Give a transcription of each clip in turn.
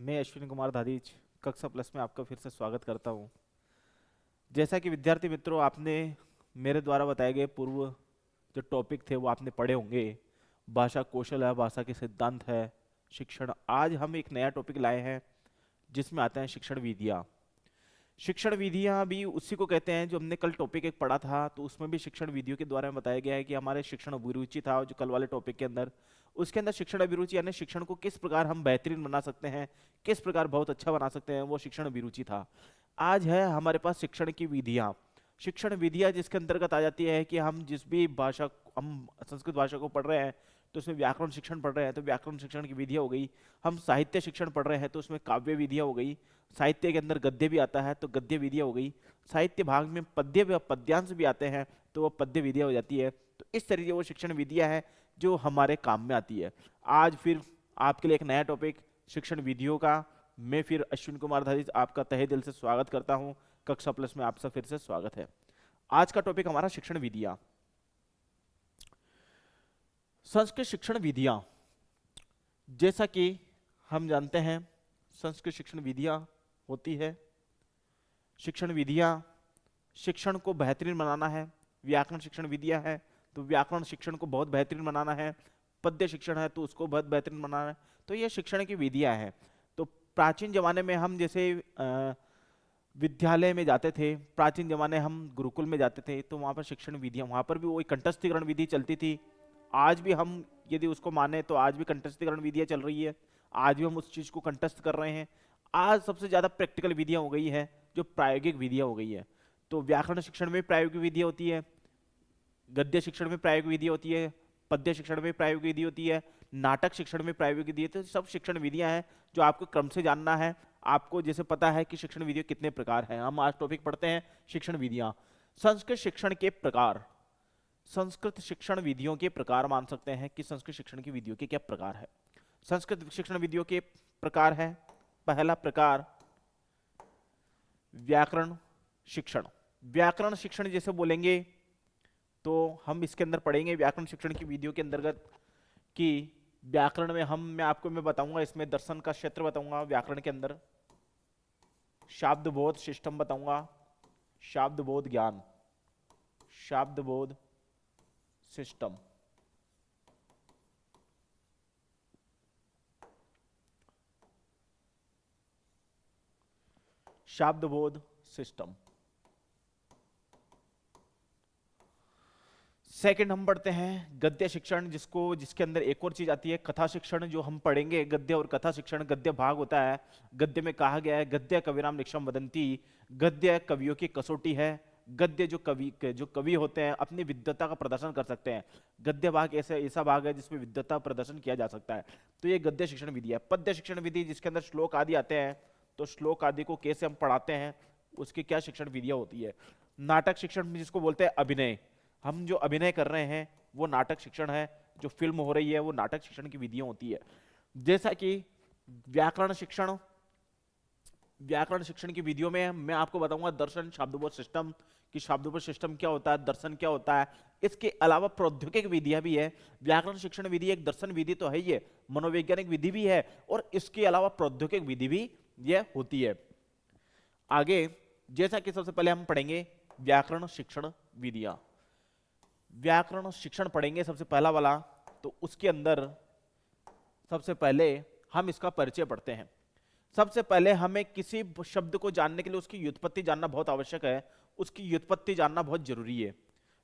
मैं अश्विनी कुमार धादीज कक्षा प्लस में आपका फिर से स्वागत करता हूं। जैसा कि विद्यार्थी मित्रों, आपने मेरे द्वारा बताए गए पूर्व जो टॉपिक थे वो आपने पढ़े होंगे। भाषा कौशल है, भाषा के सिद्धांत है, शिक्षण। आज हम एक नया टॉपिक लाए हैं जिसमें आते हैं शिक्षण विधियाँ। शिक्षण विधियाँ भी उसी को कहते हैं जो हमने कल टॉपिक एक पढ़ा था, तो उसमें भी शिक्षण विधियों के द्वारा में बताया गया है कि हमारे शिक्षण अभिरुचि था जो कल वाले टॉपिक के अंदर, उसके अंदर शिक्षण अभिरुचि यानी शिक्षण को किस प्रकार हम बेहतरीन बना सकते हैं, किस प्रकार बहुत अच्छा बना सकते हैं, वो शिक्षण अभिरुचि था। आज है हमारे पास शिक्षण की विधियाँ। शिक्षण विधियाँ जिसके अंतर्गत आ जाती है कि हम जिस भी भाषा, हम संस्कृत भाषा को पढ़ रहे हैं तो उसमें व्याकरण शिक्षण पढ़ रहे हैं तो व्याकरण शिक्षण की विधियाँ हो गई। हम साहित्य शिक्षण पढ़ रहे हैं तो उसमें काव्य विधियाँ हो गई। साहित्य के अंदर गद्य भी आता है तो गद्य विधियाँ हो गई। साहित्य भाग में पद्य व पद्यांश भी आते हैं तो वो पद्य विधियाँ हो जाती है। तो इस तरीके वो शिक्षण विधियाँ हैं जो हमारे काम में आती है। आज फिर आपके लिए एक नया टॉपिक शिक्षण विधियों का मैं फिर अश्विन कुमार धारिज आपका तहे दिल से स्वागत करता हूं। कक्षा प्लस में आपका फिर से स्वागत है। आज का टॉपिक हमारा शिक्षण विधियां। संस्कृत शिक्षण विधियां, जैसा कि हम जानते हैं संस्कृत शिक्षण विधियां होती है। शिक्षण विधियां शिक्षण को बेहतरीन बनाना है। व्याकरण शिक्षण विधियां है तो व्याकरण शिक्षण को बहुत बेहतरीन बनाना है। पद्य शिक्षण है तो उसको बहुत बेहतरीन बनाना है। तो ये शिक्षण की विधियां हैं। तो प्राचीन जमाने में हम जैसे विद्यालय में जाते थे, प्राचीन जमाने हम गुरुकुल में जाते थे तो वहाँ पर शिक्षण विधियाँ, वहाँ पर भी वही कंठस्थीकरण विधि चलती थी। आज भी हम यदि उसको माने तो आज भी कंठस्थीकरण विधियाँ चल रही है। आज भी हम उस चीज़ को कंठस्थ कर रहे हैं। आज सबसे ज़्यादा प्रैक्टिकल विधियाँ हो गई है, जो प्रायोगिक विधियाँ हो गई है। तो व्याकरण शिक्षण में प्रायोगिक विधियाँ होती है, गद्य शिक्षण में प्रायोगिक विधि होती है, पद्य शिक्षण में प्रायोगिक विधि होती है, नाटक शिक्षण में प्रायोगिक विधि है। तो सब शिक्षण विधियां हैं जो आपको क्रम से जानना है। आपको जैसे पता है कि शिक्षण विधियां कितने प्रकार हैं। हम आज टॉपिक पढ़ते हैं शिक्षण विधियां। संस्कृत शिक्षण के प्रकार। संस्कृत शिक्षण विधियों के प्रकार मान सकते हैं कि संस्कृत शिक्षण की विधियों के क्या प्रकार है। संस्कृत शिक्षण विधियों के प्रकार है। पहला प्रकार व्याकरण शिक्षण। व्याकरण शिक्षण जैसे बोलेंगे तो हम इसके अंदर पढ़ेंगे व्याकरण शिक्षण की विधियों के अंतर्गत कि व्याकरण में मैं बताऊंगा, इसमें दर्शन का क्षेत्र बताऊंगा, व्याकरण के अंदर शाब्द बोध सिस्टम बताऊंगा, शाब्द बोध ज्ञान, शाब्द बोध सिस्टम, शाब्द बोध सिस्टम। सेकंड हम पढ़ते हैं गद्य शिक्षण, जिसके अंदर एक और चीज आती है कथा शिक्षण, जो हम पढ़ेंगे। गद्य और कथा शिक्षण, गद्य भाग होता है। गद्य में कहा गया है गद्य कविराम निक्षम वदंती, गद्य कवियों की कसौटी है। गद्य जो कवि होते हैं अपनी विद्वता का प्रदर्शन कर सकते हैं। गद्य भाग ऐसा भाग है जिसमें विद्वता प्रदर्शन किया जा सकता है। तो ये गद्य शिक्षण विधि है। पद्य शिक्षण विधि जिसके अंदर श्लोक आदि आते हैं, तो श्लोक आदि को कैसे हम पढ़ाते हैं, उसकी क्या शिक्षण विधियां होती है। नाटक शिक्षण जिसको बोलते हैं अभिनय, हम जो अभिनय कर रहे हैं वो नाटक शिक्षण है। जो फिल्म हो रही है वो नाटक शिक्षण की विधियां होती है। जैसा कि व्याकरण शिक्षण, व्याकरण शिक्षण की विधियों में मैं आपको बताऊंगा दर्शन, शब्दबोध सिस्टम कि शब्दबोध सिस्टम क्या होता है, दर्शन क्या होता है। इसके अलावा प्रौद्योगिक विधियां भी है। व्याकरण शिक्षण विधि एक दर्शन विधि तो है ही है, मनोवैज्ञानिक विधि भी है, और इसके अलावा प्रौद्योगिक विधि भी यह होती है। आगे जैसा कि सबसे पहले हम पढ़ेंगे व्याकरण शिक्षण विधियां। व्याकरण शिक्षण पढ़ेंगे सबसे पहला वाला, तो उसके अंदर सबसे पहले हम इसका परिचय पढ़ते हैं। सबसे पहले हमें किसी शब्द को जानने के लिए उसकी व्युत्पत्ति जानना बहुत आवश्यक है। उसकी व्युत्पत्ति जानना बहुत जरूरी है।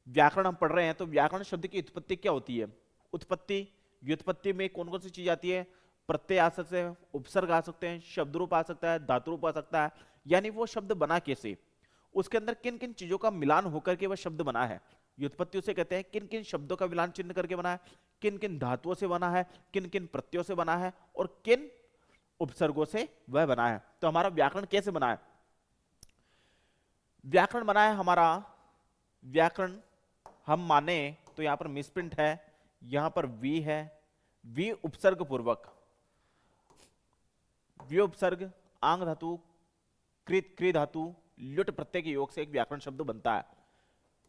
व्याकरण हम पढ़ रहे हैं तो व्याकरण शब्द की उत्पत्ति क्या होती है। उत्पत्ति, व्युत्पत्ति में कौन कौन सी चीज आती है। प्रत्यय आ सकते हैं, उपसर्ग आ सकते हैं, शब्द रूप आ सकता है, धातु रूप आ सकता है। यानी वो शब्द बना कैसे, उसके अंदर किन किन चीजों का मिलान होकर के वह शब्द बना है। व्युत्पत्ति उसे कहते हैं किन किन शब्दों का विलान चिन्ह करके बना है, किन किन धातुओं से बना है, किन किन प्रत्ययों से बना है, और किन उपसर्गों से वह बना है। तो हमारा व्याकरण कैसे बना है। व्याकरण बना है हमारा, व्याकरण हम माने तो यहां पर मिसप्रिंट है, यहां पर वी है, वी उपसर्ग पूर्वक, वी उपसर्ग आंग धातु कृत क्री धातु लुट प्रत्यय के योग से एक व्याकरण शब्द बनता है।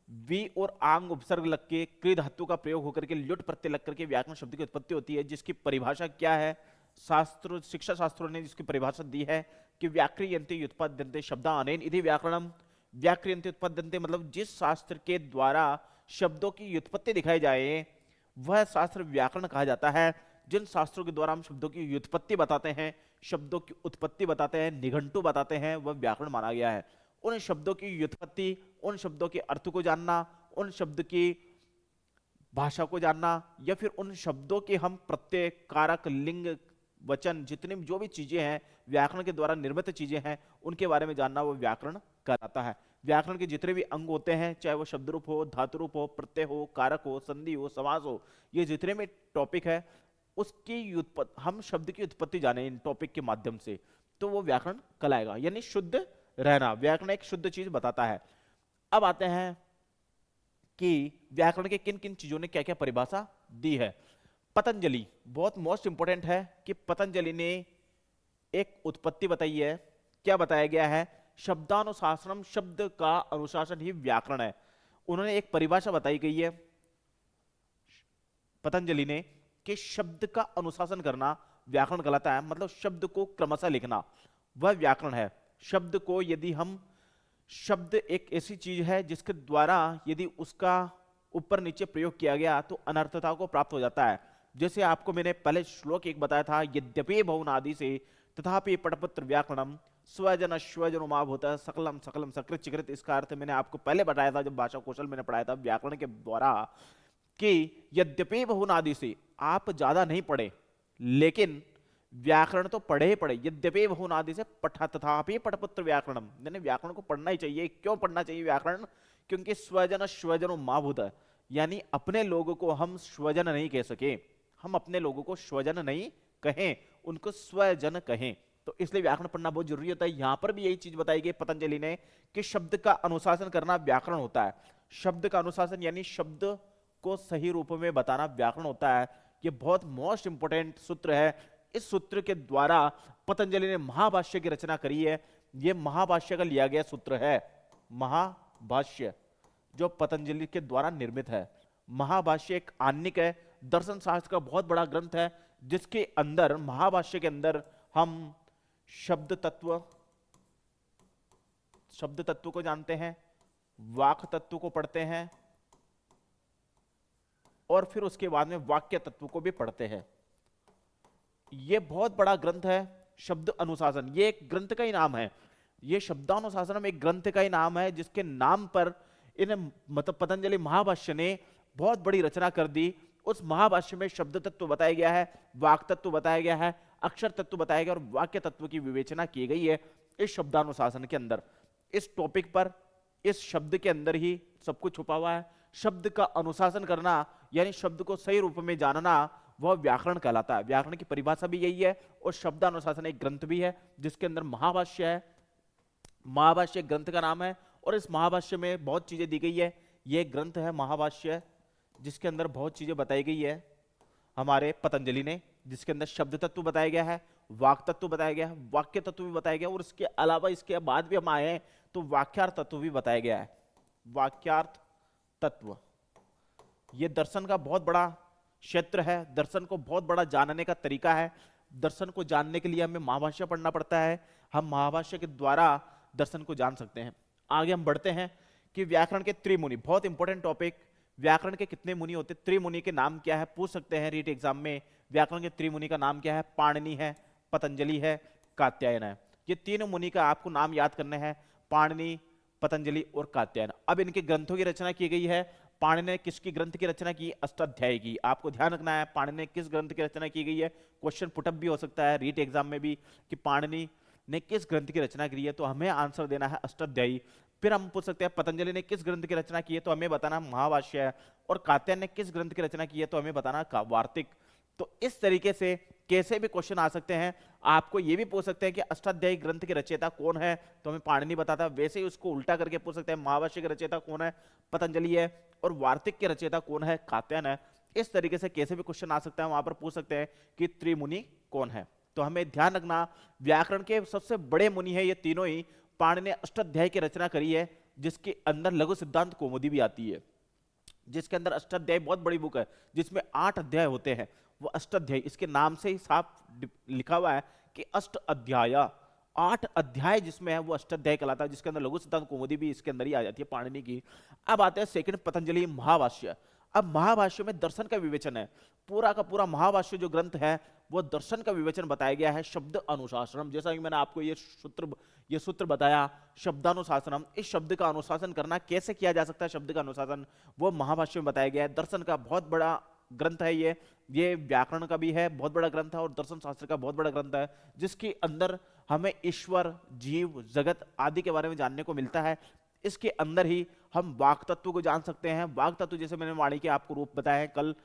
वी और आंग उपसर्ग लग के क्री धातु का प्रयोग होकर के लुट प्रत्यय लग करके व्याकरण शब्द की उत्पत्ति होती है, जिसकी परिभाषा क्या है, शास्त्र शिक्षा शास्त्रों ने जिसकी परिभाषा दी है कि व्याक्रियन्ते व्युत्पद्यन्ते शब्दा अनेन इति व्याकरणम। व्याक्रियन्ते व्युत्पद्यन्ते मतलब जिस शास्त्र के द्वारा शब्दों की व्युत्पत्ति दिखाई जाए वह शास्त्र व्याकरण कहा जाता है। जिन शास्त्रों के द्वारा हम शब्दों की व्युत्पत्ति बताते हैं, शब्दों की उत्पत्ति बताते हैं, निघंटु बताते हैं, वह व्याकरण माना गया है। उन शब्दों की व्युत्पत्ति, उन शब्दों के अर्थ को जानना, उन शब्द की भाषा को जानना, या फिर उन शब्दों के हम प्रत्यय, कारक, लिंग, वचन, जितनी जो भी चीजें हैं व्याकरण के द्वारा निर्मित चीजें हैं उनके बारे में जानना, वो व्याकरण कहलाता है। व्याकरण के जितने भी अंग होते हैं, चाहे वो शब्द रूप हो, धातु रूप हो, प्रत्यय हो, कारक हो, संधि हो, समास हो, ये जितने भी टॉपिक है उसकी हम शब्द की उत्पत्ति जाने इन टॉपिक के माध्यम से, तो वो व्याकरण कहलाएगा। यानी शुद्ध रहना, व्याकरण एक शुद्ध चीज बताता है। अब आते हैं कि व्याकरण के किन किन चीजों ने क्या क्या परिभाषा दी है। पतंजलि बहुत मोस्ट इंपोर्टेंट है कि पतंजलि ने एक उत्पत्ति बताई है। क्या बताया गया है? शब्दानुशासनम, शब्द का अनुशासन ही व्याकरण है। उन्होंने एक परिभाषा बताई गई है पतंजलि ने कि शब्द का अनुशासन करना व्याकरण कहलाता है। मतलब शब्द को क्रमशः लिखना वह व्याकरण है। शब्द को यदि हम, शब्द एक ऐसी चीज है जिसके द्वारा यदि उसका ऊपर नीचे प्रयोग किया गया तो अनर्थता को प्राप्त हो जाता है। जैसे आपको मैंने पहले श्लोक एक बताया था, यद्यपि बहुनादि से तथापि पटपुत्र व्याकरणम स्वजन स्वजन माभूत सकलम सकलम सकृत चिकृत। इसका अर्थ मैंने आपको पहले बताया था जब भाषा कौशल मैंने पढ़ाया था व्याकरण के द्वारा कि यद्यपि बहुनादि से, आप ज्यादा नहीं पढ़े लेकिन व्याकरण तो पढ़े ही पढ़े। यद्यपि बहुनादि से पठा तथापि पटपुत्र व्याकरणम, यानी व्याकरण को पढ़ना ही चाहिए। क्यों पढ़ना चाहिए व्याकरण? क्योंकि स्वजन स्वजन माभूत, यानी अपने लोगों को हम स्वजन नहीं कह सके, हम अपने लोगों को स्वजन नहीं कहें, उनको स्वजन कहें। तो इसलिए व्याकरण पढ़ना बहुत जरूरी होता है। यहां पर भी यही चीज बताई गई पतंजलि ने कि शब्द का अनुशासन करना व्याकरण होता है। शब्द का अनुशासन यानी शब्द को सही रूप में बताना व्याकरण होता है। ये बहुत मोस्ट इंपोर्टेंट सूत्र है। इस सूत्र के द्वारा पतंजलि ने महाभाष्य की रचना करी है। यह महाभाष्य का लिया गया सूत्र है। महाभाष्य जो पतंजलि के द्वारा निर्मित है। महाभाष्य एक आह्निक है, दर्शन शास्त्र का बहुत बड़ा ग्रंथ है, जिसके अंदर, महाभाष्य के अंदर हम शब्द तत्व को जानते हैं, वाक तत्व को पढ़ते हैं और फिर उसके बाद में वाक्य तत्व को भी पढ़ते हैं। यह बहुत बड़ा ग्रंथ है शब्द अनुशासन। यह एक ग्रंथ का ही नाम है। यह शब्दानुशासन एक ग्रंथ का ही नाम है जिसके नाम पर इन मतलब पतंजलि महाभाष्य ने बहुत बड़ी रचना कर दी। उस महाभाष्य में शब्द तत्व बताया गया है, वाक तत्व बताया गया है, अक्षर तत्व बताया गया और वाक्य तत्व की विवेचना की गई है इस शब्दानुशासन के अंदर। इस टॉपिक पर, इस शब्द के अंदर ही सब कुछ छुपा हुआ है। शब्द का अनुशासन करना यानी शब्द को सही रूप में जानना, वह व्याकरण कहलाता है। व्याकरण की परिभाषा भी यही है और शब्दानुशासन एक ग्रंथ भी है जिसके अंदर महाभाष्य है। महाभाष्य ग्रंथ का नाम है और इस महाभाष्य में बहुत चीजें दी गई है। यह ग्रंथ है महाभाष्य जिसके अंदर बहुत चीजें बताई गई है हमारे पतंजलि ने, जिसके अंदर शब्द तत्व बताया गया है, वाक तत्व बताया गया है, वाक्य तत्व भी बताया गया और इसके अलावा इसके बाद भी हम आए हैं तो वाक्यार्थ तत्व भी बताया गया है। वाक्यार्थ तत्व यह दर्शन का बहुत बड़ा क्षेत्र है। दर्शन को बहुत बड़ा जानने का तरीका है। दर्शन को जानने के लिए हमें महाभाष्य पढ़ना पड़ता है। हम महाभाष्य के द्वारा दर्शन को जान सकते हैं। आगे हम बढ़ते हैं कि व्याकरण के त्रिमुनि, बहुत इंपॉर्टेंट टॉपिक। व्याकरण के कितने मुनि होते? त्रिमुनि के नाम क्या है पूछ सकते हैं रीट एग्जाम में। व्याकरण के त्रिमुनि का नाम क्या है? पाणिनि है, पतंजलि है, कात्यायन है। ये तीनों मुनि का आपको नाम याद करने हैं, पाणिनि, पतंजलि और कात्यायन। अब इनके ग्रंथों की रचना की गई है। पाणिनि ने किसकी ग्रंथ की रचना की? अष्टाध्यायी की। आपको ध्यान रखना है पाणिनि ने किस ग्रंथ की रचना की गई है। क्वेश्चन पुटअप भी हो सकता है रीट एग्जाम में भी कि पाणिनि ने किस ग्रंथ की रचना की है, तो हमें आंसर देना है अष्टाध्यायी। फिर हम पूछ सकते हैं पतंजलि ने किस ग्रंथ की रचना की है, तो हमें बताना महाभाष्य है। और कात्यायन ने किस ग्रंथ की रचना की है, तो हमें बताना वार्तिक। तो इस तरीके से कैसे भी क्वेश्चन आ सकते हैं। आपको ये भी पूछ सकते हैं कि अष्टाध्यायी ग्रंथ के रचयिता कौन है, तो हमें पाणिनि बताता है। वैसे ही उसको उल्टा करके पूछ सकते हैं महाभाष्य के रचयिता कौन है, पतंजलि है, और वार्तिक के रचयिता कौन है, कात्यायन है। इस तरीके से कैसे भी क्वेश्चन आ सकता है। वहां पर पूछ सकते हैं कि त्रिमुनि कौन है। तो हमें ध्यान रखना व्याकरण के सबसे बड़े मुनि है ये तीनों ही। पाणिनि ने अष्टाध्यायी की रचना करी है जिसके अंदर लघु सिद्धांत कौमुदी भी आती है, जिसके अंदर अष्टाध्यायी बहुत बड़ी बुक है जिसमें 8 अध्याय होते हैं। वो अष्टाध्यायी, इसके नाम से ही साफ लिखा हुआ है कि अष्ट अध्याय, 8 अध्याय जिसमें है वो अष्टाध्याय कहलाता है, जिसके अंदर लघु सिद्धांत कौमुदी भी इसके अंदर ही आ जाती है पाणिनि की। अब आते हैं सेकंड पतंजलि महाभाष्य। अब महाभाष्य में दर्शन का विवेचन है, पूरा का पूरा महाभाष्य जो ग्रंथ है वो दर्शन का विवेचन बताया गया है, शब्द अनुशासनम, जैसा कि मैंने आपको ये सूत्र बताया, शब्दानुशासनम, इस शब्द का अनुशासन करना कैसे किया जा सकता है, शब्द का अनुशासन वो महाभाष्य में बताया गया है। दर्शन का बहुत बड़ा ग्रंथ है ये व्याकरण का भी है बहुत बड़ा ग्रंथ है और दर्शन शास्त्र का बहुत बड़ा ग्रंथ है, जिसके अंदर हमें ईश्वर, जीव, जगत आदि के बारे में जानने को मिलता है। इसके अंदर ही हम वाक तत्व को जान सकते हैं। वाक तत्व जैसे मैंने वाणी के आपको रूप बताए हैं कल,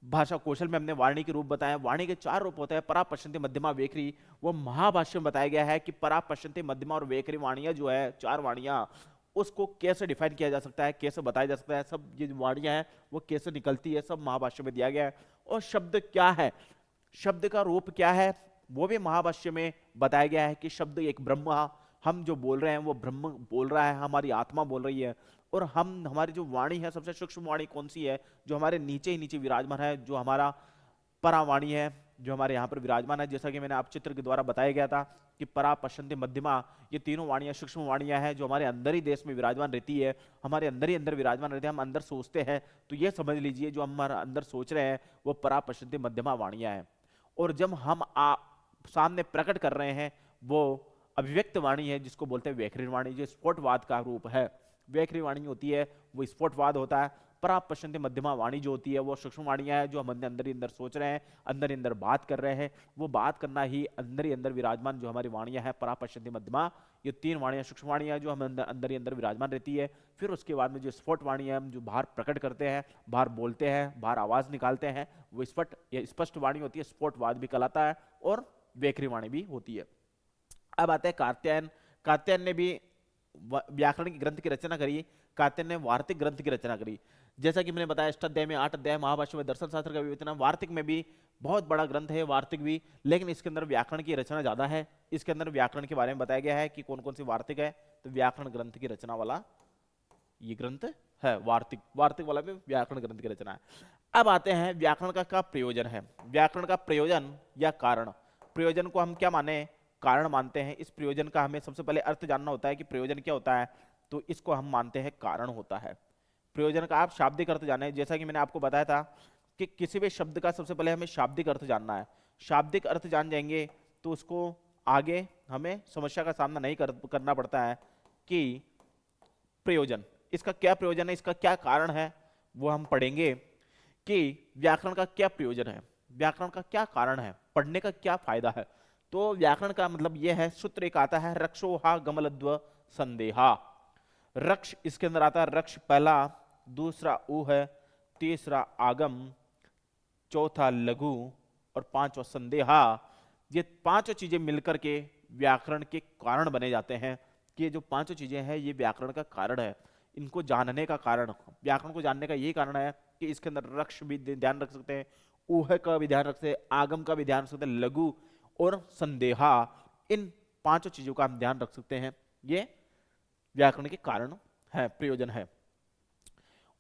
भाषा कौशल में हमने वाणी के रूप बताया। वाणी के 4 रूप होते हैं, परा, पश्चंती, मध्यमा, वेखरी। वो महाभाष्य में बताया गया है कि परा, पश्चंती, मध्यमा और वेखरी वाणियां जो है, 4 वाणियां, उसको कैसे डिफाइन किया जा सकता है, कैसे बताया जा सकता है, सब ये वाणियां हैं वो कैसे निकलती है, सब महाभाष्य में दिया गया है। और शब्द क्या है, शब्द का रूप क्या है, वो भी महाभाष्य में बताया गया है कि शब्द एक ब्रह्म, हम जो बोल रहे हैं वो ब्रह्म बोल रहा है, हमारी आत्मा बोल रही है। और हमारी जो वाणी है, सबसे सूक्ष्म वाणी कौन सी है, जो हमारे नीचे ही नीचे विराजमान है, जो हमारा परावाणी है, जो हमारे यहाँ पर विराजमान है। जैसा कि मैंने आप चित्र के द्वारा बताया गया था कि परा, पश्चंती, मध्यमा, ये तीनों वाणियां सूक्ष्म वाणियां हैं जो हमारे अंदर ही देश में विराजमान रहती है, हमारे अंदर ही अंदर विराजमान रहती है। हम अंदर सोचते हैं तो ये समझ लीजिए जो हमारे अंदर सोच रहे हैं वो परा, पश्चंती, मध्यमा वाणियां हैं। और जब हम सामने प्रकट कर रहे हैं वो अभिव्यक्त वाणी है, जिसको बोलते हैं व्याकरण वाणी, जो स्फोटवाद का रूप है। व्याकरण वाणी होती है वो स्फोटवाद होता है। परा, पश्चंती, मध्यमा वाणी जो होती है वो सूक्ष्म वाणियां है, जो हम अंदर ही अंदर सोच रहे हैं, अंदर ही अंदर बात कर रहे हैं। वो बात करना ही अंदर ही अंदर विराजमान जो हमारी वाणियां हैं, परा, पश्चंती, मध्यमा, ये 3 वाणियां सूक्ष्म वाणियां जो हम अंदर ही अंदर विराजमान रहती है। फिर उसके बाद में जो स्फोट वाणी है, हम जो बाहर प्रकट करते हैं, बाहर बोलते हैं, बाहर आवाज निकालते हैं, वो स्पष्ट वाणी होती है, स्फोटवाद भी कहलाता है और व्याकरण वाणी भी होती है। अब आते हैं कात्यायन। कात्यायन ने भी व्याकरण की ग्रंथ की रचना करी, कात्यायन ने वार्तिक ग्रंथ की रचना करी। जैसा कि मैंने बताया अष्टाध्याय में 8 अध्याय, महाभाष्य में दर्शन शास्त्र का विवेचन, वार्तिक में भी बहुत बड़ा ग्रंथ है वार्तिक भी, लेकिन इसके अंदर व्याकरण की रचना ज्यादा है। इसके अंदर व्याकरण के बारे में बताया गया है कि कौन कौन सी वार्तिक है, तो व्याकरण ग्रंथ की रचना वाला ये ग्रंथ है वार्तिक, वार्तिक वाला भी व्याकरण ग्रंथ की रचना है। अब आते हैं व्याकरण का क्या प्रयोजन है, व्याकरण का प्रयोजन या कारण। प्रयोजन को हम क्या माने, कारण मानते हैं। इस प्रयोजन का हमें सबसे पहले अर्थ जानना होता है कि प्रयोजन क्या होता है, तो इसको हम मानते हैं कारण होता है। प्रयोजन का आप शाब्दिक अर्थ जाने, जैसा कि मैंने आपको बताया था कि किसी भी शब्द का सबसे पहले हमें शाब्दिक अर्थ जानना है। शाब्दिक अर्थ जान जाएंगे तो उसको आगे हमें समस्या का सामना नहीं करना पड़ता है कि प्रयोजन, इसका क्या प्रयोजन है, इसका क्या कारण है, वो हम पढ़ेंगे कि व्याकरण का क्या प्रयोजन है, व्याकरण का क्या कारण है, पढ़ने का क्या फायदा है। तो व्याकरण का मतलब यह है, सूत्र एक आता है रक्षोहा गमलद्व संदेहा। रक्ष इसके अंदर आता है, रक्ष पहला, दूसरा ऊ है, तीसरा आगम, चौथा लघु और 5वां संदेहा। ये 5 चीजें मिलकर के व्याकरण के कारण बने जाते हैं कि ये जो 5 चीजें हैं ये व्याकरण का कारण है। इनको जानने का कारण, व्याकरण को जानने का यही कारण है कि इसके अंदर रक्ष भी ध्यान रख सकते हैं, ऊह का भी ध्यान रख सकते हैं, आगम का भी ध्यान रख सकते हैं, लघु और संदेहा, इन 5 चीजों का हम ध्यान रख सकते हैं। ये व्याकरण के कारण है, प्रयोजन है।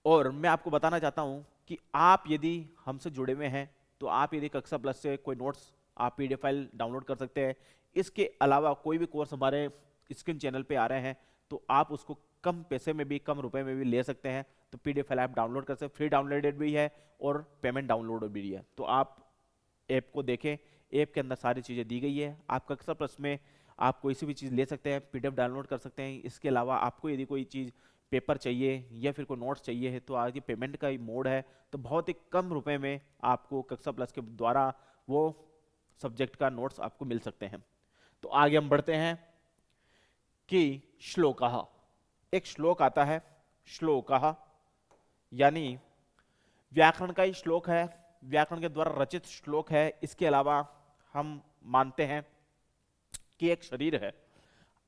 और मैं आपको बताना चाहता हूं कि आप यदि हमसे जुड़े हुए हैं तो आप यदि कक्षा प्लस से कोई नोट्स आप पीडीएफ फाइल डाउनलोड कर सकते हैं। इसके अलावा कोई भी कोर्स हमारे स्क्रीन चैनल पे आ रहे हैं तो आप उसको कम पैसे में भी, कम रुपए में भी ले सकते हैं। तो पीडीएफ फाइल आप डाउनलोड कर सकते हैं, फ्री डाउनलोडेड भी है और पेमेंट डाउनलोड भी है। तो आप ऐप को देखें, ऐप के अंदर सारी चीज़ें दी गई है। आप कक्षा प्लस में आप कोई सी भी चीज़ ले सकते हैं, पीडीएफ डाउनलोड कर सकते हैं। इसके अलावा आपको यदि कोई चीज़ पेपर चाहिए या फिर कोई नोट्स चाहिए है तो आज ये पेमेंट का ही मोड है, तो बहुत ही कम रुपए में आपको कक्षा प्लस के द्वारा वो सब्जेक्ट का नोट्स आपको मिल सकते हैं। तो आगे हम बढ़ते हैं कि श्लोकः, एक श्लोक आता है, श्लोकः यानी व्याकरण का ही श्लोक है, व्याकरण के द्वारा रचित श्लोक है। इसके अलावा हम मानते हैं कि एक शरीर है।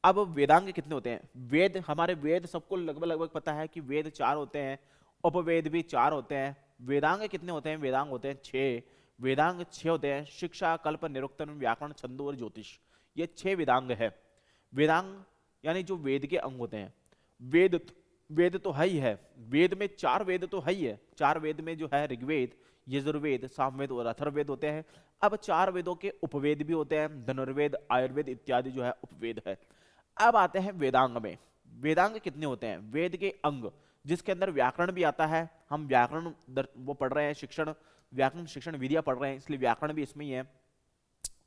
अब वेदांग कितने होते हैं, वेद, हमारे वेद सबको लगभग लगभग पता है कि वेद 4 होते हैं, उपवेद भी 4 होते हैं। वेदांग कितने होते हैं, वेदांग होते हैं 6, वेदांग 6 होते हैं, शिक्षा, कल्प, निरुक्तन, व्याकरण, छंद और ज्योतिष, ये 6 वेदांग है। वेदांग यानी जो वेद के अंग होते हैं। वेद तो है ही है, वेद में 4 वेद तो है ही है। 4 वेद में जो है ऋग्वेद, यजुर्वेद, सामवेद और अथर्ववेद होते हैं। अब 4 वेदों के उपवेद भी होते हैं, धनुर्वेद, आयुर्वेद इत्यादि जो है उपवेद है। अब आते हैं वेदांग में। वेदांग कितने होते हैं? वेद के अंग, जिसके अंदर व्याकरण भी आता है, हम व्याकरण वो पढ़ रहे हैं, शिक्षण व्याकरण शिक्षण विधियां पढ़ रहे हैं, इसलिए व्याकरण भी इसमें ही है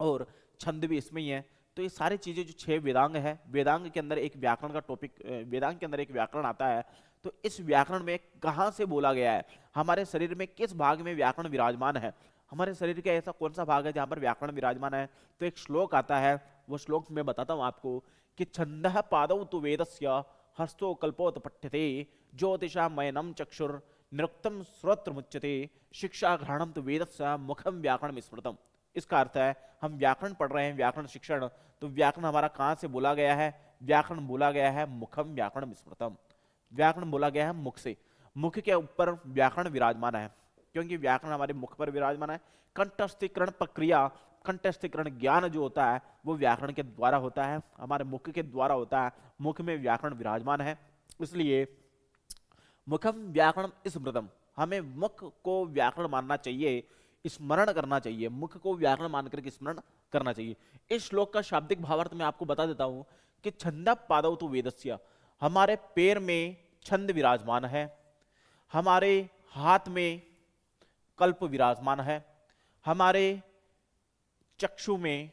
और छंद भी इसमें ही है। तो ये सारी चीजें जो 6 वेदांग है, वेदांग के अंदर एक व्याकरण का टॉपिक, वेदांग के अंदर एक व्याकरण आता है। तो इस व्याकरण में कहाँ से बोला गया है, हमारे शरीर में किस भाग में व्याकरण विराजमान है, हमारे शरीर का ऐसा कौन सा भाग है जहां पर व्याकरण विराजमान है। तो एक श्लोक आता है, वो श्लोक मैं बताता हूं आपको कि छंदः पादौ तु वेदस्य हस्तो कल्पोत पठ्यते ज्योतिषा मयनम चक्षुर निरुक्तम श्रोत्र मुच्यते शिक्षा घ्राणम तु वेदस्य मुखम व्याकरण स्मृतम। इसका अर्थ है हम व्याकरण पढ़ रहे हैं, व्याकरण शिक्षण, तो व्याकरण हमारा कहाँ से बोला गया है? व्याकरण बोला गया है मुखम व्याकरण स्मृतम, व्याकरण बोला गया है मुख से, मुख के ऊपर व्याकरण विराजमान है, क्योंकि व्याकरण हमारे मुख पर विराजमान है। कंठस्थीकरण प्रक्रिया, कंठस्थीकरण ज्ञान जो होता है वो व्याकरण के द्वारा होता है, हमारे मुख के द्वारा होता है, मुख में व्याकरण विराजमान है। इसलिए मुखम व्याकरण स्मृतम, हमें मुख को व्याकरण मानना चाहिए, स्मरण करना चाहिए, मुख को व्याकरण मान करके स्मरण करना चाहिए। इस श्लोक का शाब्दिक भावार्थ मैं आपको बता देता हूं कि छंद पादौ तु वेदस्य, हमारे पैर में छंद विराजमान है, हमारे हाथ में कल्प विराजमान है, हमारे चक्षु में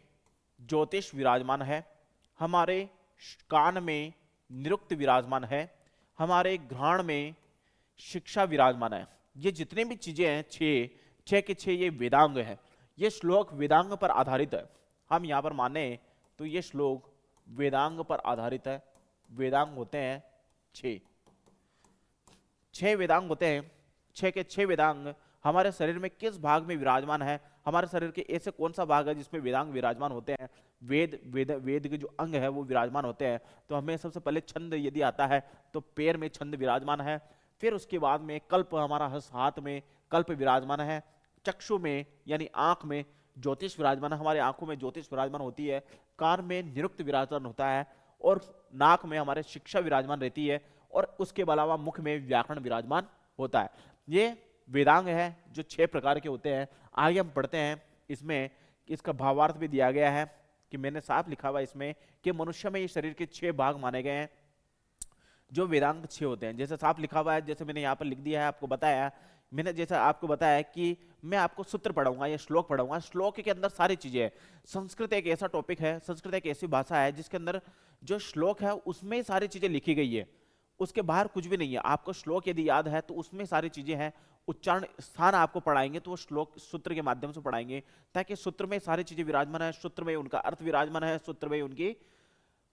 ज्योतिष विराजमान है, हमारे कान में निरुक्त विराजमान है, हमारे घ्राण में शिक्षा विराजमान है। ये जितने भी चीजें हैं, छह के छह ये वेदांग है। ये श्लोक वेदांग पर आधारित है। हम यहाँ पर माने तो ये श्लोक वेदांग पर आधारित है। वेदांग होते हैं छह वेदांग होते हैं, छह के छह वेदांग हमारे शरीर में किस भाग में विराजमान है, हमारे शरीर के ऐसे कौन सा भाग है जिसमें वेदांग विराजमान होते हैं, वेद के जो अंग है वो विराजमान होते हैं। तो हमें सबसे पहले छंद यदि आता है तो पैर में छंद विराजमान है, फिर उसके बाद में कल्प, हमारा हाथ में कल्प विराजमान है, चक्षु में यानी आंख में ज्योतिष विराजमान है, हमारे आंखों में ज्योतिष विराजमान होती है, कान में निरुक्त विराजमान होता है और नाक में हमारे शिक्षा विराजमान रहती है और उसके अलावा मुख में व्याकरण विराजमान होता है। ये वेदांग है जो 6 प्रकार के होते हैं। आगे हम पढ़ते हैं, इसमें इसका भावार्थ भी दिया गया है कि मैंने साफ लिखा हुआ इसमें कि मनुष्य में ये शरीर के 6 भाग माने गए हैं जो वेदांग 6 होते हैं। जैसे साफ लिखा हुआ है, जैसे मैंने यहाँ पर लिख दिया है, आपको बताया मैंने, जैसा आपको बताया कि मैं आपको सूत्र पढ़ाऊंगा या श्लोक पढ़ाऊंगा, श्लोक के अंदर सारी चीजें हैं। संस्कृत एक ऐसा टॉपिक है, संस्कृत एक ऐसी भाषा है जिसके अंदर जो श्लोक है उसमें सारी चीजें लिखी गई है, उसके बाहर कुछ भी नहीं है। आपको श्लोक यदि याद है तो उसमें सारी चीजें हैं। उच्चारण स्थान आपको पढ़ाएंगे तो वो श्लोक सूत्र के माध्यम से पढ़ाएंगे, ताकि सूत्र में सारी चीजें विराजमान है, सूत्र में उनका अर्थ विराजमान है, सूत्र में उनकी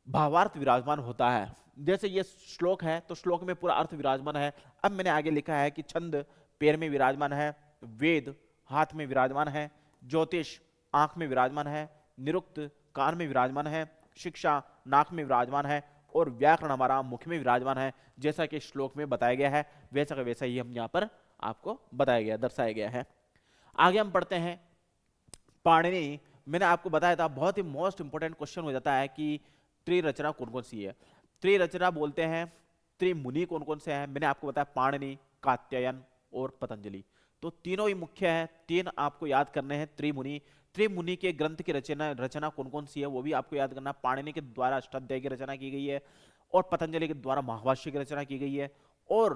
भावार्थ विराजमान होता है। जैसे ये श्लोक है तो श्लोक में पूरा अर्थ विराजमान है। अब मैंने आगे लिखा है कि छंद पैर में विराजमान है, वेद हाथ में विराजमान है, ज्योतिष आंख में विराजमान है, निरुक्त कान में विराजमान है, शिक्षा नाक में विराजमान है और व्याकरण हमारा मुख में विराजमान है। जैसा कि श्लोक में बताया गया है वैसा का वैसा ही हम यहाँ पर आपको बताया गया, दर्शाया गया है। आगे हम पढ़ते हैं पाणिनि। मैंने आपको बताया था बहुत ही मोस्ट इंपोर्टेंट क्वेश्चन हो जाता है कि त्रिरचना कौन कौन सी है। त्रिरचना बोलते हैं, त्रिमुनि कौन कौन से हैं, मैंने आपको बताया पाणिनि, कात्यायन और पतंजलि। तो तीनों ही मुख्य हैं, 3 आपको याद करने हैं। त्रिमुनि, त्रिमुनि के ग्रंथ की रचना कौन कौन सी है वो भी आपको याद करना। पाणिनि के द्वारा अष्टाध्यायी की रचना की गई है और पतंजलि के द्वारा महाभाष्य की रचना की गई है और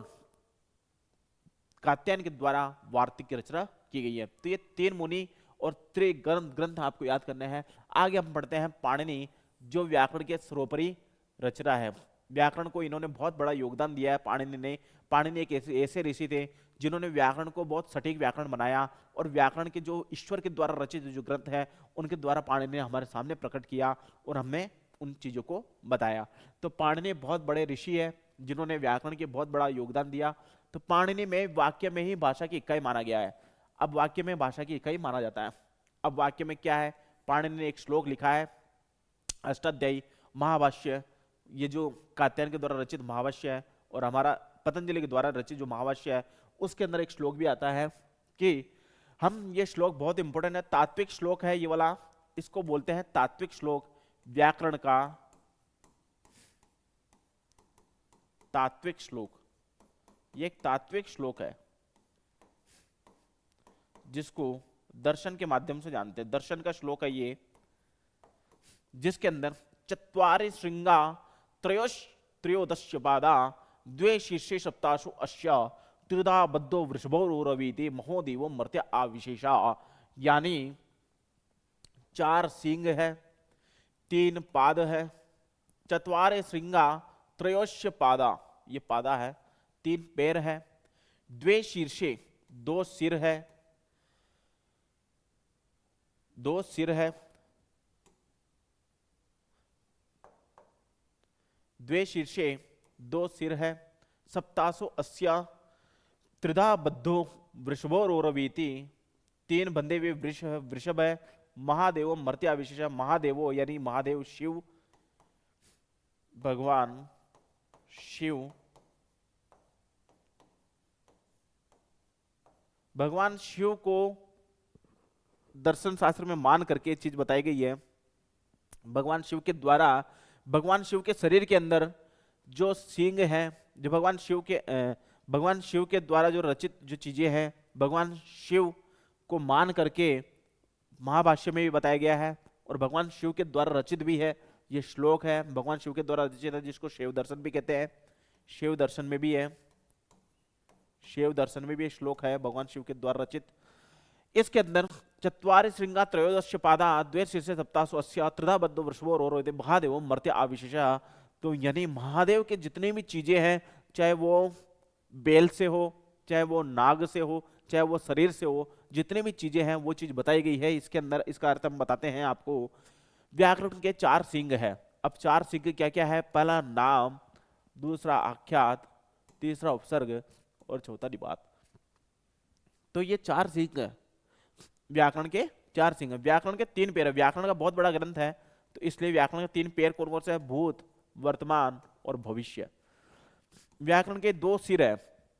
कात्यायन के द्वारा वार्तिक की रचना की गई है। तो ये 3 मुनि और ग्रंथ आपको याद करने हैं। आगे हम पढ़ते हैं पाणिनि, जो व्याकरण के सर्वोपरि रचना है। व्याकरण को इन्होंने बहुत बड़ा योगदान दिया है पाणिनि ने। पाणिनि एक ऐसे ऋषि थे जिन्होंने व्याकरण को बहुत सटीक व्याकरण बनाया और व्याकरण के जो ईश्वर के द्वारा रचित जो ग्रंथ है उनके द्वारा पाणिनि ने हमारे सामने प्रकट किया और हमें उन चीजों को बताया। तो पाणिनि बहुत बड़े ऋषि है जिन्होंने व्याकरण के बहुत बड़ा योगदान दिया। तो पाणिनि में वाक्य में ही भाषा की इकाई माना गया है। अब वाक्य में भाषा की इकाई माना जाता है। अब वाक्य में क्या है, पाणिनि ने एक श्लोक लिखा है, अष्टाध्यायी महाभाष्य, ये जो कात्यायन के द्वारा रचित महाभाष्य है और हमारा पतंजलि के द्वारा रचित जो महाभाष्य है उसके अंदर एक श्लोक भी आता है कि हम, ये श्लोक बहुत इंपॉर्टेंट है, तात्विक श्लोक है ये वाला, इसको बोलते हैं तात्विक श्लोक। व्याकरण का तात्विक श्लोक, ये एक तात्विक श्लोक है। जिसको दर्शन के माध्यम से जानते हैं। दर्शन का श्लोक है ये, जिसके अंदर चत्वारि श्रृंगा त्रयोदश्य पादा द्वे शीर्षे सप्तासु अस्य त्रिधा बद्धो वृषभोरवीति महोदेव मर्त्य आविशेषा। यानी 4 सींग है, 3 पाद है, चत्वारे श्रृंगा त्रयोश्य पादा, ये पादा है, 3 पैर है, द्वे शीर्षे 2 सिर है, 2 सिर है, द्वे शीर्षे 2 सिर है, सप्तासो अस्या त्रिधा बद्धो वृषभोरवीति, 3 बंधे हुए वृषभ है, महादेव मर्त्या विशेष, महादेवो यानी महादेव शिव, भगवान शिव, भगवान शिव को दर्शन शास्त्र में मान करके चीज बताई गई है। भगवान शिव के द्वारा, भगवान शिव के शरीर के अंदर जो सींग हैं, जो भगवान शिव के द्वारा जो रचित जो चीजें हैं, भगवान शिव को मान करके महाभाष्य में भी बताया गया है और भगवान शिव के द्वारा रचित भी है। ये श्लोक है भगवान शिव के द्वारा रचित है, जिसको शिव दर्शन भी कहते हैं। शिव दर्शन में भी है, शिव दर्शन में भी श्लोक है भगवान शिव के द्वारा रचित। इसके अंदर चत्वारि श्रृंगा त्रयोदश पादा द्वे शीर्षे सप्तासु अस्या त्रिधा बद्धो वृषभोरवीति महादेव मर्त्य आविशेषा। तो यानी महादेव के जितने भी चीजें हैं, चाहे वो बेल से हो, चाहे वो नाग से हो, चाहे वो शरीर से हो, जितने भी चीजें हैं वो चीज बताई गई है इसके अंदर। इसका अर्थ हम बताते हैं आपको। व्याकरण के 4 सिंह है। अब 4 सिंह क्या क्या है? पहला नाम, दूसरा आख्यात, तीसरा उपसर्ग और चौथा निपात। तो ये 4 सिंह व्याकरण के 4 सिंह। व्याकरण के 3 पैर है। व्याकरण का बहुत बड़ा ग्रंथ है, तो इसलिए व्याकरण के 3 पैर कौन कौन से है? भूत, वर्तमान और भविष्य। व्याकरण के 2 सिर है।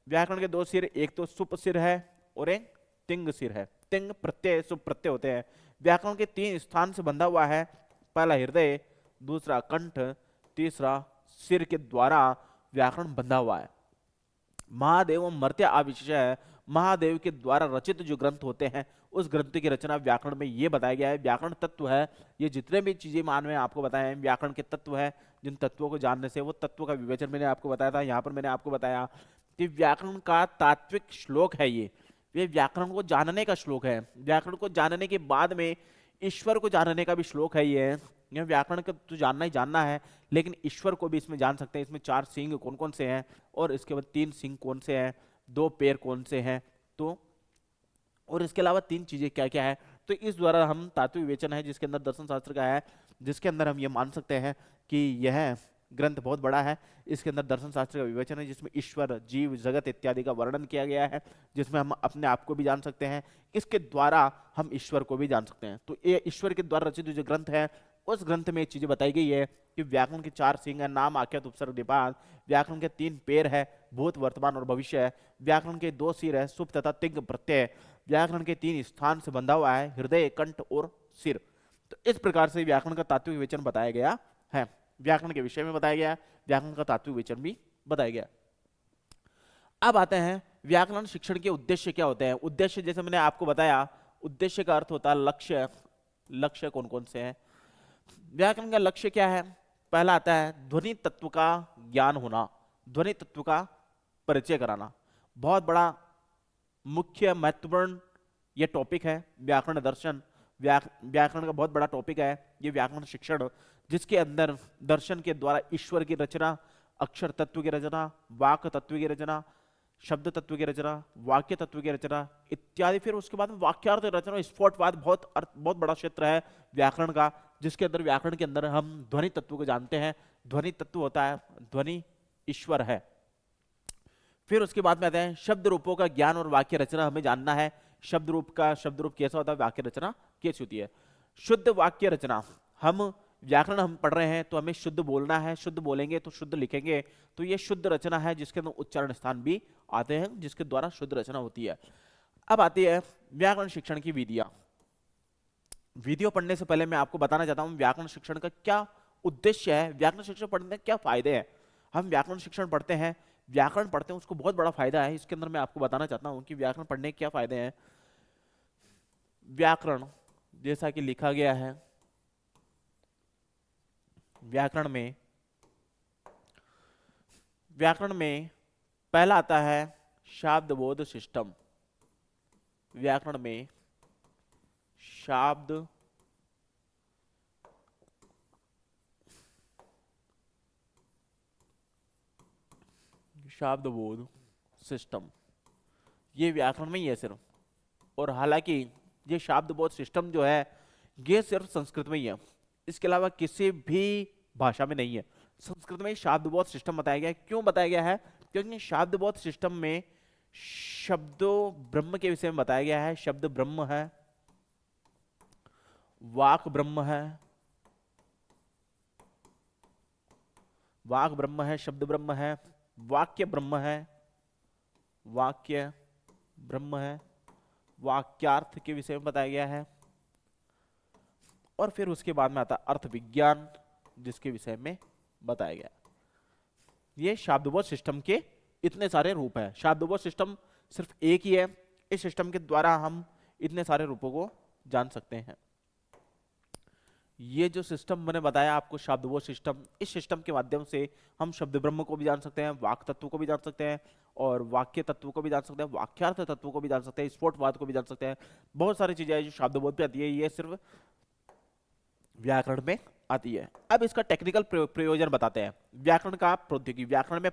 व्याकरण के 2 सिर, एक तो सुप सिर है और एक तिंग सिर है। तिंग प्रत्यय, सुप प्रत्यय होते हैं। व्याकरण के 3 स्थान से बंधा हुआ है। पहला हृदय, दूसरा कंठ, तीसरा सिर के द्वारा व्याकरण बंधा हुआ है। महादेव मर्त्य आविशेष है। महादेव के द्वारा रचित जो ग्रंथ होते हैं उस ग्रंथ की रचना व्याकरण में ये बताया गया है। व्याकरण तत्व है, ये जितने भी चीजें मान में आपको बताए हैं व्याकरण के तत्व है। जिन तत्वों को जानने से वो तत्वों का विवेचन मैंने आपको बताया था। यहाँ पर मैंने आपको बताया कि व्याकरण का तात्विक श्लोक है ये व्याकरण को जानने का श्लोक है। व्याकरण को जानने के बाद में ईश्वर को जानने का भी श्लोक है ये व्याकरण का तो जानना ही जानना है, लेकिन ईश्वर को भी इसमें जान सकते हैं। इसमें 4 सिंह कौन कौन से हैं और इसके बाद 3 सिंह कौन से हैं, 2 पैर कौन से हैं, तो और इसके अलावा 3 चीजें क्या क्या है। तो इस द्वारा हम तात्विक विवेचन है जिसके अंदर दर्शन शास्त्र का है, जिसके अंदर हम ये मान सकते हैं कि यह ग्रंथ बहुत बड़ा है। इसके अंदर दर्शन शास्त्र का विवेचन है जिसमें ईश्वर, जीव, जगत इत्यादि का वर्णन किया गया है, जिसमें हम अपने आप को भी जान सकते हैं, इसके द्वारा हम ईश्वर को भी जान सकते हैं। तो ये ईश्वर के द्वारा रचित जो ग्रंथ है उस ग्रंथ में चीजें बताई गई है कि व्याकरण के 4 सिंह है, नाम, आख्यात, उपसर्ग, निपात। व्याकरण के 3 पैर है, भूत, वर्तमान और भविष्य है। व्याकरण के 2 सिर है, सुप तथा तिंग प्रत्यय। व्याकरण के 3 स्थान से बंधा हुआ है, हृदय, कंठ और सिर। तो इस प्रकार से व्याकरण का तात्विक विवेचन बताया गया है। व्याकरण के विषय में बताया गया, व्याकरण का तात्विक विवेचन भी बताया गया। अब आते हैं व्याकरण शिक्षण के उद्देश्य क्या होते हैं। उद्देश्य जैसे मैंने आपको बताया, उद्देश्य का अर्थ होता है लक्ष्य। लक्ष्य कौन कौन से हैं? व्याकरण का लक्ष्य क्या है? पहला आता है ध्वनि तत्व का ज्ञान होना, ध्वनि तत्व का परिचय कराना। बहुत बड़ा मुख्य महत्वपूर्ण यह टॉपिक है व्याकरण दर्शन। व्याकरण का बहुत बड़ा टॉपिक है ये व्याकरण शिक्षण, जिसके अंदर दर्शन के द्वारा ईश्वर की रचना, अक्षर तत्व की रचना, वाक तत्व की रचना, शब्द तत्व की रचना, वाक्य तत्व की रचना इत्यादि। फिर उसके बाद में वाक्यार्थ रचना, स्फोटवाद, बहुत बड़ा क्षेत्र है व्याकरण का, जिसके अंदर व्याकरण के अंदर हम ध्वनि तत्व को जानते हैं। ध्वनि तत्व होता है, ध्वनि ईश्वर है। फिर उसके बाद में आते हैं शब्द रूपों का ज्ञान और वाक्य रचना हमें जानना है। शब्द रूप कैसा होता है, वाक्य रचना कैसी होती है। शुद्ध वाक्य रचना, हम व्याकरण हम पढ़ रहे हैं तो हमें शुद्ध बोलना है, शुद्ध बोलेंगे तो शुद्ध लिखेंगे, तो ये शुद्ध रचना है जिसके अंदर उच्चारण स्थान भी आते हैं, जिसके द्वारा शुद्ध रचना होती है। अब आती है व्याकरण शिक्षण की विधियां। विधियों पढ़ने से पहले मैं आपको बताना चाहता हूं व्याकरण शिक्षण का क्या उद्देश्य है, व्याकरण शिक्षण पढ़ने के क्या फायदे हैं। हम व्याकरण शिक्षण पढ़ते हैं, व्याकरण पढ़ते हैं, उसको बहुत बड़ा फायदा है। इसके अंदर मैं आपको बताना चाहता हूं कि व्याकरण पढ़ने के क्या फायदे हैं। व्याकरण जैसा कि लिखा गया है, व्याकरण में पहला आता है शाब्द बोध सिस्टम। व्याकरण में शाब्द बोध सिस्टम, ये व्याकरण में ही है सिर्फ। और हालांकि ये शब्द बोध सिस्टम जो है ये सिर्फ संस्कृत में ही है, इसके अलावा किसी भी भाषा में नहीं है। संस्कृत में शब्द बोध सिस्टम बताया गया है। क्यों बताया गया है? क्योंकि शब्द बोध सिस्टम में शब्दों ब्रह्म के विषय में बताया गया है। शब्द ब्रह्म है, वाक ब्रह्म है, शब्द ब्रह्म है, वाक्य ब्रह्म है, वाक्यार्थ के विषय में बताया गया है। और फिर उसके बाद में आता अर्थ विज्ञान, जिसके विषय में बताया गया। ये शब्दबोध सिस्टम के इतने सारे रूप हैं। शब्दबोध सिस्टम सिर्फ एक ही है। इस सिस्टम के द्वारा हम इतने सारे रूपों को जान सकते हैं। ये जो सिस्टम मैंने बताया आपको, शब्दबोध सिस्टम, इस सिस्टम के माध्यम से हम शब्द ब्रह्म को भी जान सकते हैं, वाक तत्व को भी जान सकते हैं, और वाक्य तत्व को भी जान सकते हैं, वाक्यार्थ तत्व को भी जान सकते हैं, स्फोटवाद को भी जान सकते हैं। बहुत सारी चीजें जो शब्दबोध पे आती है, ये सिर्फ व्याकरण में आती है। अब इसका टेक्निकल प्रयोजन बताते हैं। व्याकरण का प्रौद्योगिकी, व्याकरण में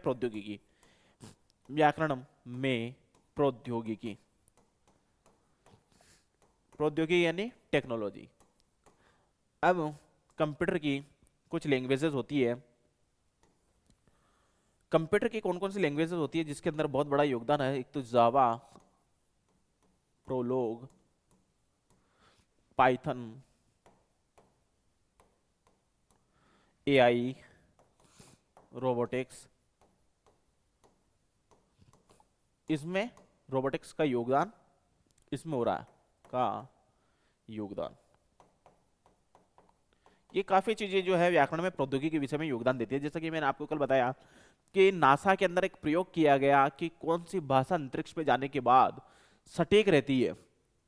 प्रौद्योगिकी यानी टेक्नोलॉजी। अब कंप्यूटर की कुछ लैंग्वेजेस होती है। कंप्यूटर की कौन कौन सी लैंग्वेजेस होती है जिसके अंदर बहुत बड़ा योगदान है? एक तो जावा, प्रोलोग, पाइथन, एआई, रोबोटिक्स। इसमें रोबोटिक्स का योगदान इसमें हो रहा है, ये काफी चीजें जो है व्याकरण में प्रौद्योगिकी के विषय में योगदान देती है। जैसा कि मैंने आपको कल बताया कि नासा के अंदर एक प्रयोग किया गया कि कौन सी भाषा अंतरिक्ष में जाने के बाद सटीक रहती है,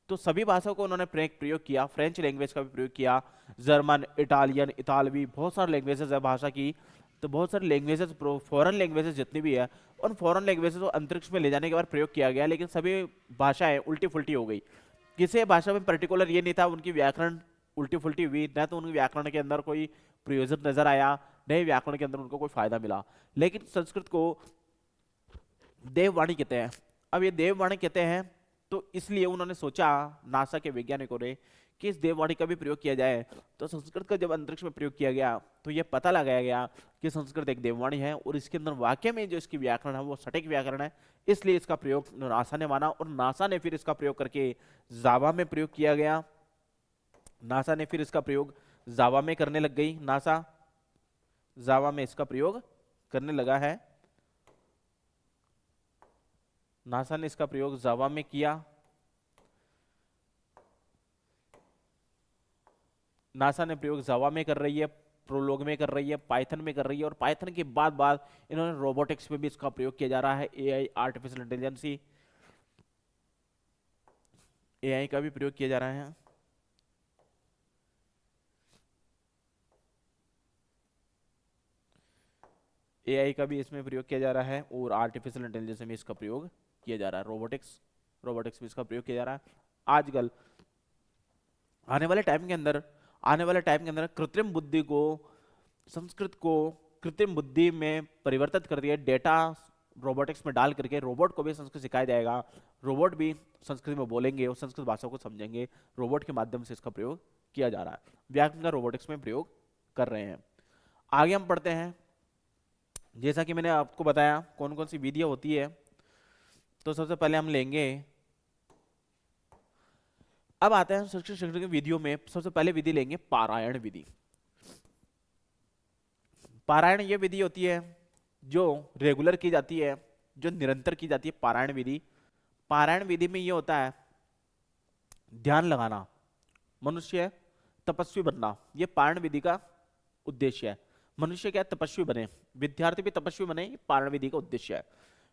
तो सभी भाषाओं को उन्होंने प्रयोग किया। फ्रेंच लैंग्वेज का भी प्रयोग किया, जर्मन, इटालियन, इतालवी, बहुत सारे लैंग्वेजेस है भाषा की। तो बहुत सारे लैंग्वेजेस, फॉरेन लैंग्वेजेस जितनी भी है, उन फॉरेन लैंग्वेजेस को अंतरिक्ष में ले जाने के बाद प्रयोग किया गया, लेकिन सभी भाषाएं उल्टी फुल्टी हो गई। किसी भाषा में पर्टिकुलर ये नहीं था उनकी व्याकरण उल्टी फुल्टी हुई, न तो उनके व्याकरण के अंदर कोई प्रयोजन नजर आया, नहीं व्याकरण के अंदर उनको कोई फायदा मिला। लेकिन संस्कृत को देववाणी कहते हैं। अब ये देववाणी कहते हैं तो इसलिए उन्होंने सोचा, नासा के वैज्ञानिकों ने, कि इस देववाणी का भी प्रयोग किया जाए। तो संस्कृत का जब अंतरिक्ष में प्रयोग किया गया तो ये पता लगाया गया कि संस्कृत एक देववाणी है और इसके अंदर वाक्य में जो इसकी व्याकरण है वो सटीक व्याकरण है। इसलिए इसका प्रयोग नासा ने माना और नासा ने फिर इसका प्रयोग करके जावा में प्रयोग किया गया। नासा ने फिर इसका प्रयोग जावा में करने लग गई। नासा जावा में इसका प्रयोग करने लगा है। नासा ने इसका प्रयोग जावा में किया। नासा ने प्रयोग जावा में कर रही है, प्रोलोग में कर रही है, पाइथन में कर रही है, और पाइथन के बाद बाद इन्होंने रोबोटिक्स में भी इसका प्रयोग किया जा रहा है। एआई, आर्टिफिशियल इंटेलिजेंस, एआई का भी प्रयोग किया जा रहा है। एआई का भी इसमें प्रयोग किया जा रहा है और आर्टिफिशियल इंटेलिजेंस में इसका प्रयोग किया जा रहा है। रोबोटिक्स में इसका प्रयोग किया जा रहा है। आजकल आने वाले टाइम के अंदर कृत्रिम बुद्धि को, संस्कृत को कृत्रिम बुद्धि में परिवर्तित कर दिया। डेटा रोबोटिक्स में डाल करके रोबोट को भी संस्कृत सिखाया जाएगा। रोबोट भी संस्कृत में बोलेंगे और संस्कृत भाषा को समझेंगे। रोबोट के माध्यम से इसका प्रयोग किया जा रहा है। व्याकरण का रोबोटिक्स में प्रयोग कर रहे हैं। आगे हम पढ़ते हैं। जैसा कि मैंने आपको बताया कौन कौन सी विधियां होती है, तो सबसे पहले हम लेंगे, अब आते हैं शिक्षण की विधियों में। सबसे पहले विधि लेंगे पारायण विधि। पारायण ये विधि होती है जो रेगुलर की जाती है, जो निरंतर की जाती है। पारायण विधि में ये होता है ध्यान लगाना, मनुष्य तपस्वी बनना। ये पारायण विधि का उद्देश्य है। मनुष्य क्या तपस्वी बने, विद्यार्थी भी तपस्वी बने, पारायण विधि का उद्देश्य है।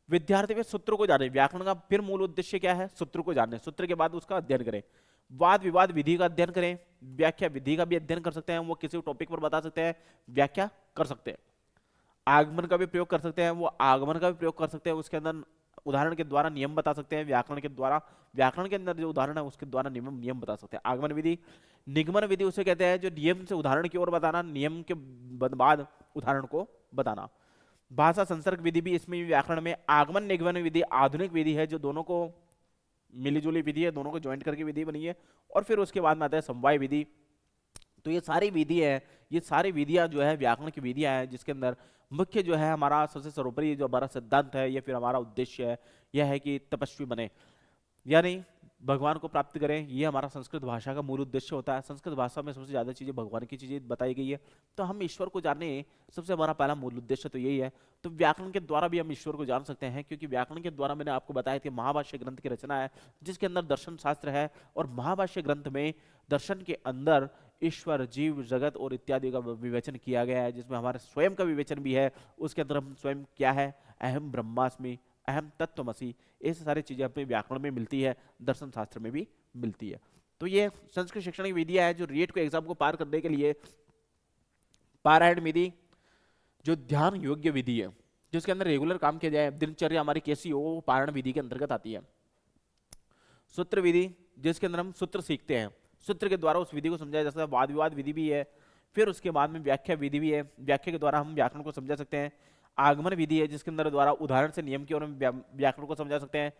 विद्यार्थी भी सूत्र को जाने। व्याकरण का फिर मूल उद्देश्य क्या है? सूत्र को जानने, सूत्र के बाद उसका अध्ययन करें। वाद विवाद विधि का अध्ययन करें, व्याख्या विधि का भी अध्ययन कर सकते हैं, वो किसी टॉपिक पर बता सकते हैं, व्याख्या कर सकते हैं। आगमन का भी प्रयोग कर सकते हैं, वो आगमन का भी प्रयोग कर सकते हैं, उसके अंदर उदाहरण के द्वारा नियम बता सकते हैं, व्याकरण के द्वारा, व्याकरण के अंदर जो उदाहरण है उसके द्वारा नियम नियम बता सकते हैं। आगमन विधि। निगमन विधि उसे कहते हैं जो नियम से उदाहरण की ओर बताना, नियम के बाद उदाहरण को बताना। भाषा संसर्ग विधि भी इसमें व्याकरण में। आगमन निगमन विधि आधुनिक विधि है जो दोनों को मिलीजुली विधि है, दोनों को ज्वाइंट करके विधि बनी है। और फिर उसके बाद में आता है समवाय विधि। तो ये सारी विधि है, ये सारी विधियां जो है व्याकरण की विधियां हैं, जिसके अंदर मुख्य जो है हमारा सबसे सर्वोपरि जो हमारा सिद्धांत है या फिर हमारा उद्देश्य है यह है कि तपस्वी बने, यानी भगवान को प्राप्त करें। ये हमारा संस्कृत भाषा का मूल उद्देश्य होता है। संस्कृत भाषा में सबसे ज्यादा चीजें भगवान की चीजें बताई गई है, तो हम ईश्वर को जानने सबसे हमारा पहला मूल उद्देश्य तो यही है। तो व्याकरण के द्वारा भी हम ईश्वर को जान सकते हैं, क्योंकि व्याकरण के द्वारा मैंने आपको बताया कि महाभाष्य ग्रंथ की रचना है जिसके अंदर दर्शन शास्त्र है, और महाभाष्य ग्रंथ में दर्शन के अंदर ईश्वर, जीव, जगत और इत्यादि का विवेचन किया गया है, जिसमें हमारे स्वयं का विवेचन भी है। उसके अंदर हम स्वयं क्या है, अहम ब्रह्मास्मि, अहम तत्वमसि, ये सारी चीजें हमें व्याकरण में मिलती है, दर्शन शास्त्र में भी मिलती है। तो ये संस्कृत शैक्षणिक विधियां है जो रेट को एग्जाम को पार करने के लिए। पारायण विधि जो ध्यान योग्य विधि है, जिसके अंदर रेगुलर काम किया जाए, दिनचर्या हमारी कैसी हो, वो पारायण विधि के अंतर्गत आती है। सूत्र विधि जिसके अंदर हम सूत्र सीखते हैं, सूत्र के द्वारा उस विधि को समझाया जा सकता है। वाद विवाद विधि भी है। फिर उसके बाद में व्याख्या विधि भी है, व्याख्या के द्वारा हम व्याकरण को समझा सकते हैं। आगमन विधि है जिसके अंदर द्वारा उदाहरण से नियम की ओर हम व्याकरण को समझा सकते हैं।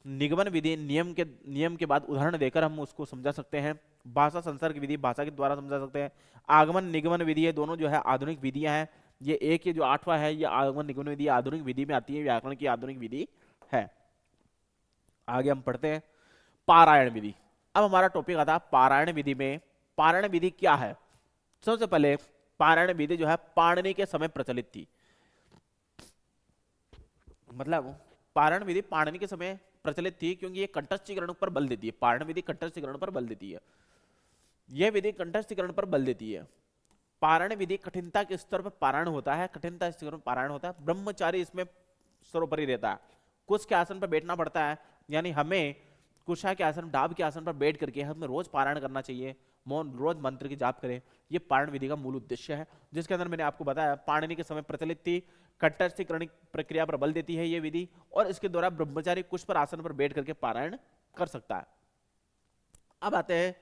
निगमन विधि नियम के बाद उदाहरण देकर हम उसको समझा सकते हैं। भाषा संसर्ग विधि भाषा के द्वारा समझा सकते हैं। आगमन निगमन विधि है, दोनों जो है आधुनिक विधियां हैं। ये एक ये जो 8वां है ये आगमन निगमन विधि आधुनिक विधि में आती है, व्याकरण की आधुनिक विधि है। आगे हम पढ़ते हैं पारायण विधि। अब हमारा टॉपिक आता है पारायण विधि में। पारायण विधि क्या है? सबसे पहले पारायण विधि जो है पाणिनि के समय प्रचलित थी। मतलब पारायण विधि पाणिनि के समय प्रचलित थी, क्योंकि ये कंठस्थीकरण पर बल देती है। पारायण विधि कंठस्थीकरण पर बल देती है, यह विधि कंठस्थीकरण पर बल देती है। पारायण विधि कठिनता के स्तर पर पारायण होता है, कठिनता स्तर पर पारायण होता है। ब्रह्मचारी इसमें सर्वोपरि रहता है। कुश के आसन पर बैठना पड़ता है, यानी हमें कुशा के आसन, डाब के आसन पर बैठ करके हमें रोज पारायण करना चाहिए, मौन रोज मंत्र की जाप करें। ये पारायण विधि का मूल उद्देश्य है, जिसके अंदर मैंने आपको बताया पाणिनि के समय प्रचलित थी, कंठस्थीकरण प्रक्रिया पर बल देती है ये विधि, और इसके द्वारा ब्रह्मचारी कुश पर आसन पर बैठ करके पारायण कर सकता है। अब आते हैं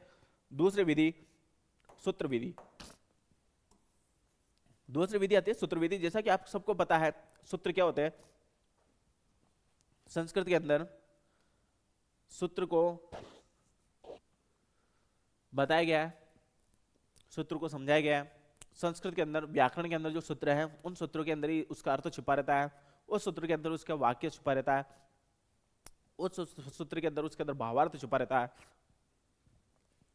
दूसरी विधि, सूत्र विधि। दूसरी विधि आती है सूत्र विधि। जैसा कि आप सबको पता है सूत्र क्या होते हैं, संस्कृत के अंदर सूत्र को बताया गया है, सूत्र को समझाया गया है। संस्कृत के अंदर व्याकरण के अंदर जो सूत्र है उन सूत्रों के अंदर ही उसका अर्थ छिपा रहता है, उस सूत्र के अंदर उसका वाक्य छिपा रहता है, उस सूत्र के अंदर उसके अंदर भावार्थ छिपा रहता है।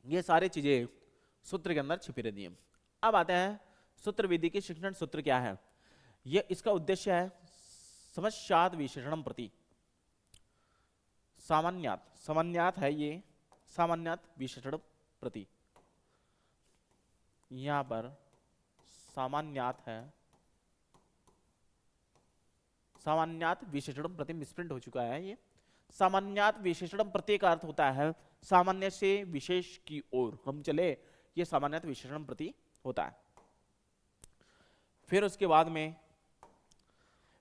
ये सारी चीजें सूत्र के अंदर छिपी रहती हैं। अब आते हैं सूत्र विधि की शिक्षण सूत्र क्या है। ये इसका उद्देश्य है समस्याद विशेषणम प्रति। सामान्यात, सामान्यात है ये, सामान्यात विशेषण प्रति। यहां पर सामान्यात है, सामान्यात विशेषण प्रति मिसप्रिंट हो चुका है। ये सामान्यात विशेषण प्रति का अर्थ होता है सामान्य से विशेष की ओर हम चले, ये सामान्यात विशेषण प्रति होता है। फिर उसके बाद में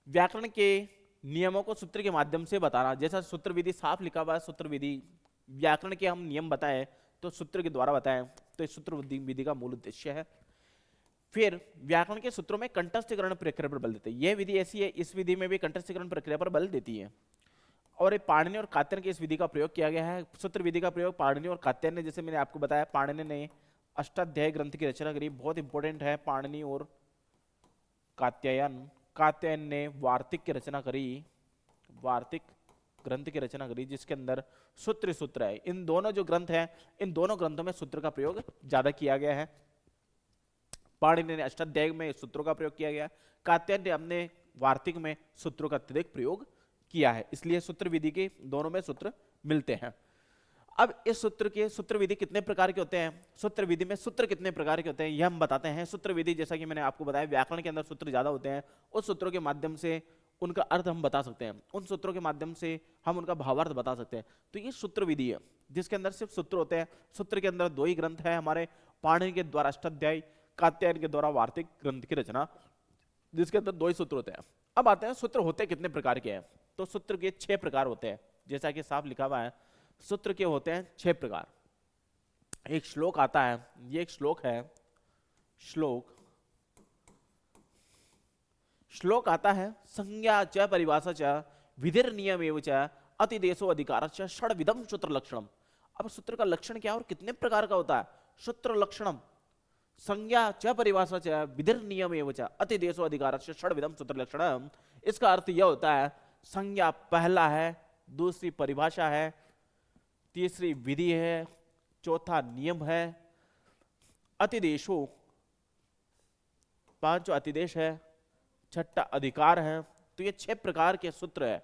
व्याकरण के नियमों को सूत्र के माध्यम से बताना। जैसा सूत्र विधि साफ लिखा हुआ है, सूत्र विधि व्याकरण के हम नियम बताए तो सूत्र के द्वारा बताए, तो इस सूत्र विधि का मूल उद्देश्य है। फिर व्याकरण के सूत्रों में कंठस्थीकरण प्रक्रिया पर बल देते हैं। यह विधि ऐसी है, इस विधि में भी कंठस्थीकरण प्रक्रिया पर बल देती है। और ये पाणिनि और कात्यायन की इस विधि का प्रयोग किया गया है। सूत्र विधि का प्रयोग पाणिनि और कात्यायन ने, जैसे मैंने आपको बताया, पाणिनि ने अष्टाध्यायी ग्रंथ की रचना करी, बहुत इंपॉर्टेंट है पाणिनि और कात्यायन। कात्यायन ने वार्तिक की रचना करी, वार्तिक ग्रंथ की रचना करी, जिसके अंदर सूत्र है। इन दोनों जो ग्रंथ हैं, इन दोनों ग्रंथों में सूत्र का प्रयोग ज्यादा किया गया है। पाणिनि ने अष्टाध्यायी में सूत्रों का प्रयोग किया गया, कात्यायन ने अपने वार्तिक में सूत्रों का अत्यधिक प्रयोग किया है, इसलिए सूत्र विधि के दोनों में सूत्र मिलते हैं। अब इस सूत्र के सूत्र विधि कितने प्रकार के होते हैं, सूत्र विधि में सूत्र कितने प्रकार के होते हैं, यह हम बताते हैं। सूत्र विधि जैसा कि मैंने आपको बताया व्याकरण के अंदर सूत्र ज्यादा होते हैं, उस सूत्रों के माध्यम से उनका अर्थ हम बता सकते हैं, उन सूत्रों के माध्यम से हम उनका भावार्थ बता सकते हैं। तो ये सूत्र विधि है जिसके अंदर सिर्फ सूत्र होते हैं। सूत्र के अंदर 2 ही ग्रंथ है हमारे, पाणिनि के द्वारा अष्टाध्यायी, कात्यायन के द्वारा वार्तिक ग्रंथ की रचना, जिसके अंदर 2 ही सूत्र होते हैं। अब आते हैं सूत्र होते कितने प्रकार के हैं। तो सूत्र के 6 प्रकार होते हैं, जैसा कि साफ लिखा हुआ है, सूत्र के होते हैं 6 प्रकार। एक श्लोक आता है, ये एक श्लोक है, श्लोक आता है, संज्ञा च परिभाषा च विधिर नियम एवं च अतिदेशो अधिकार च षड्विधम सूत्र लक्षणम। अब सूत्र का लक्षण क्या है और कितने प्रकार का होता है? सूत्र लक्षणम संज्ञा च परिभाषा च विधिर नियम एवं च अतिदेशो अधिकार च षड्विधम सूत्र लक्षणम। इसका अर्थ यह होता है, संज्ञा पहला है, दूसरी परिभाषा है, तीसरी विधि है, चौथा नियम है, अतिदेशो, पांचवा अतिदेश है, छठा अधिकार है। तो ये 6 प्रकार के सूत्र है,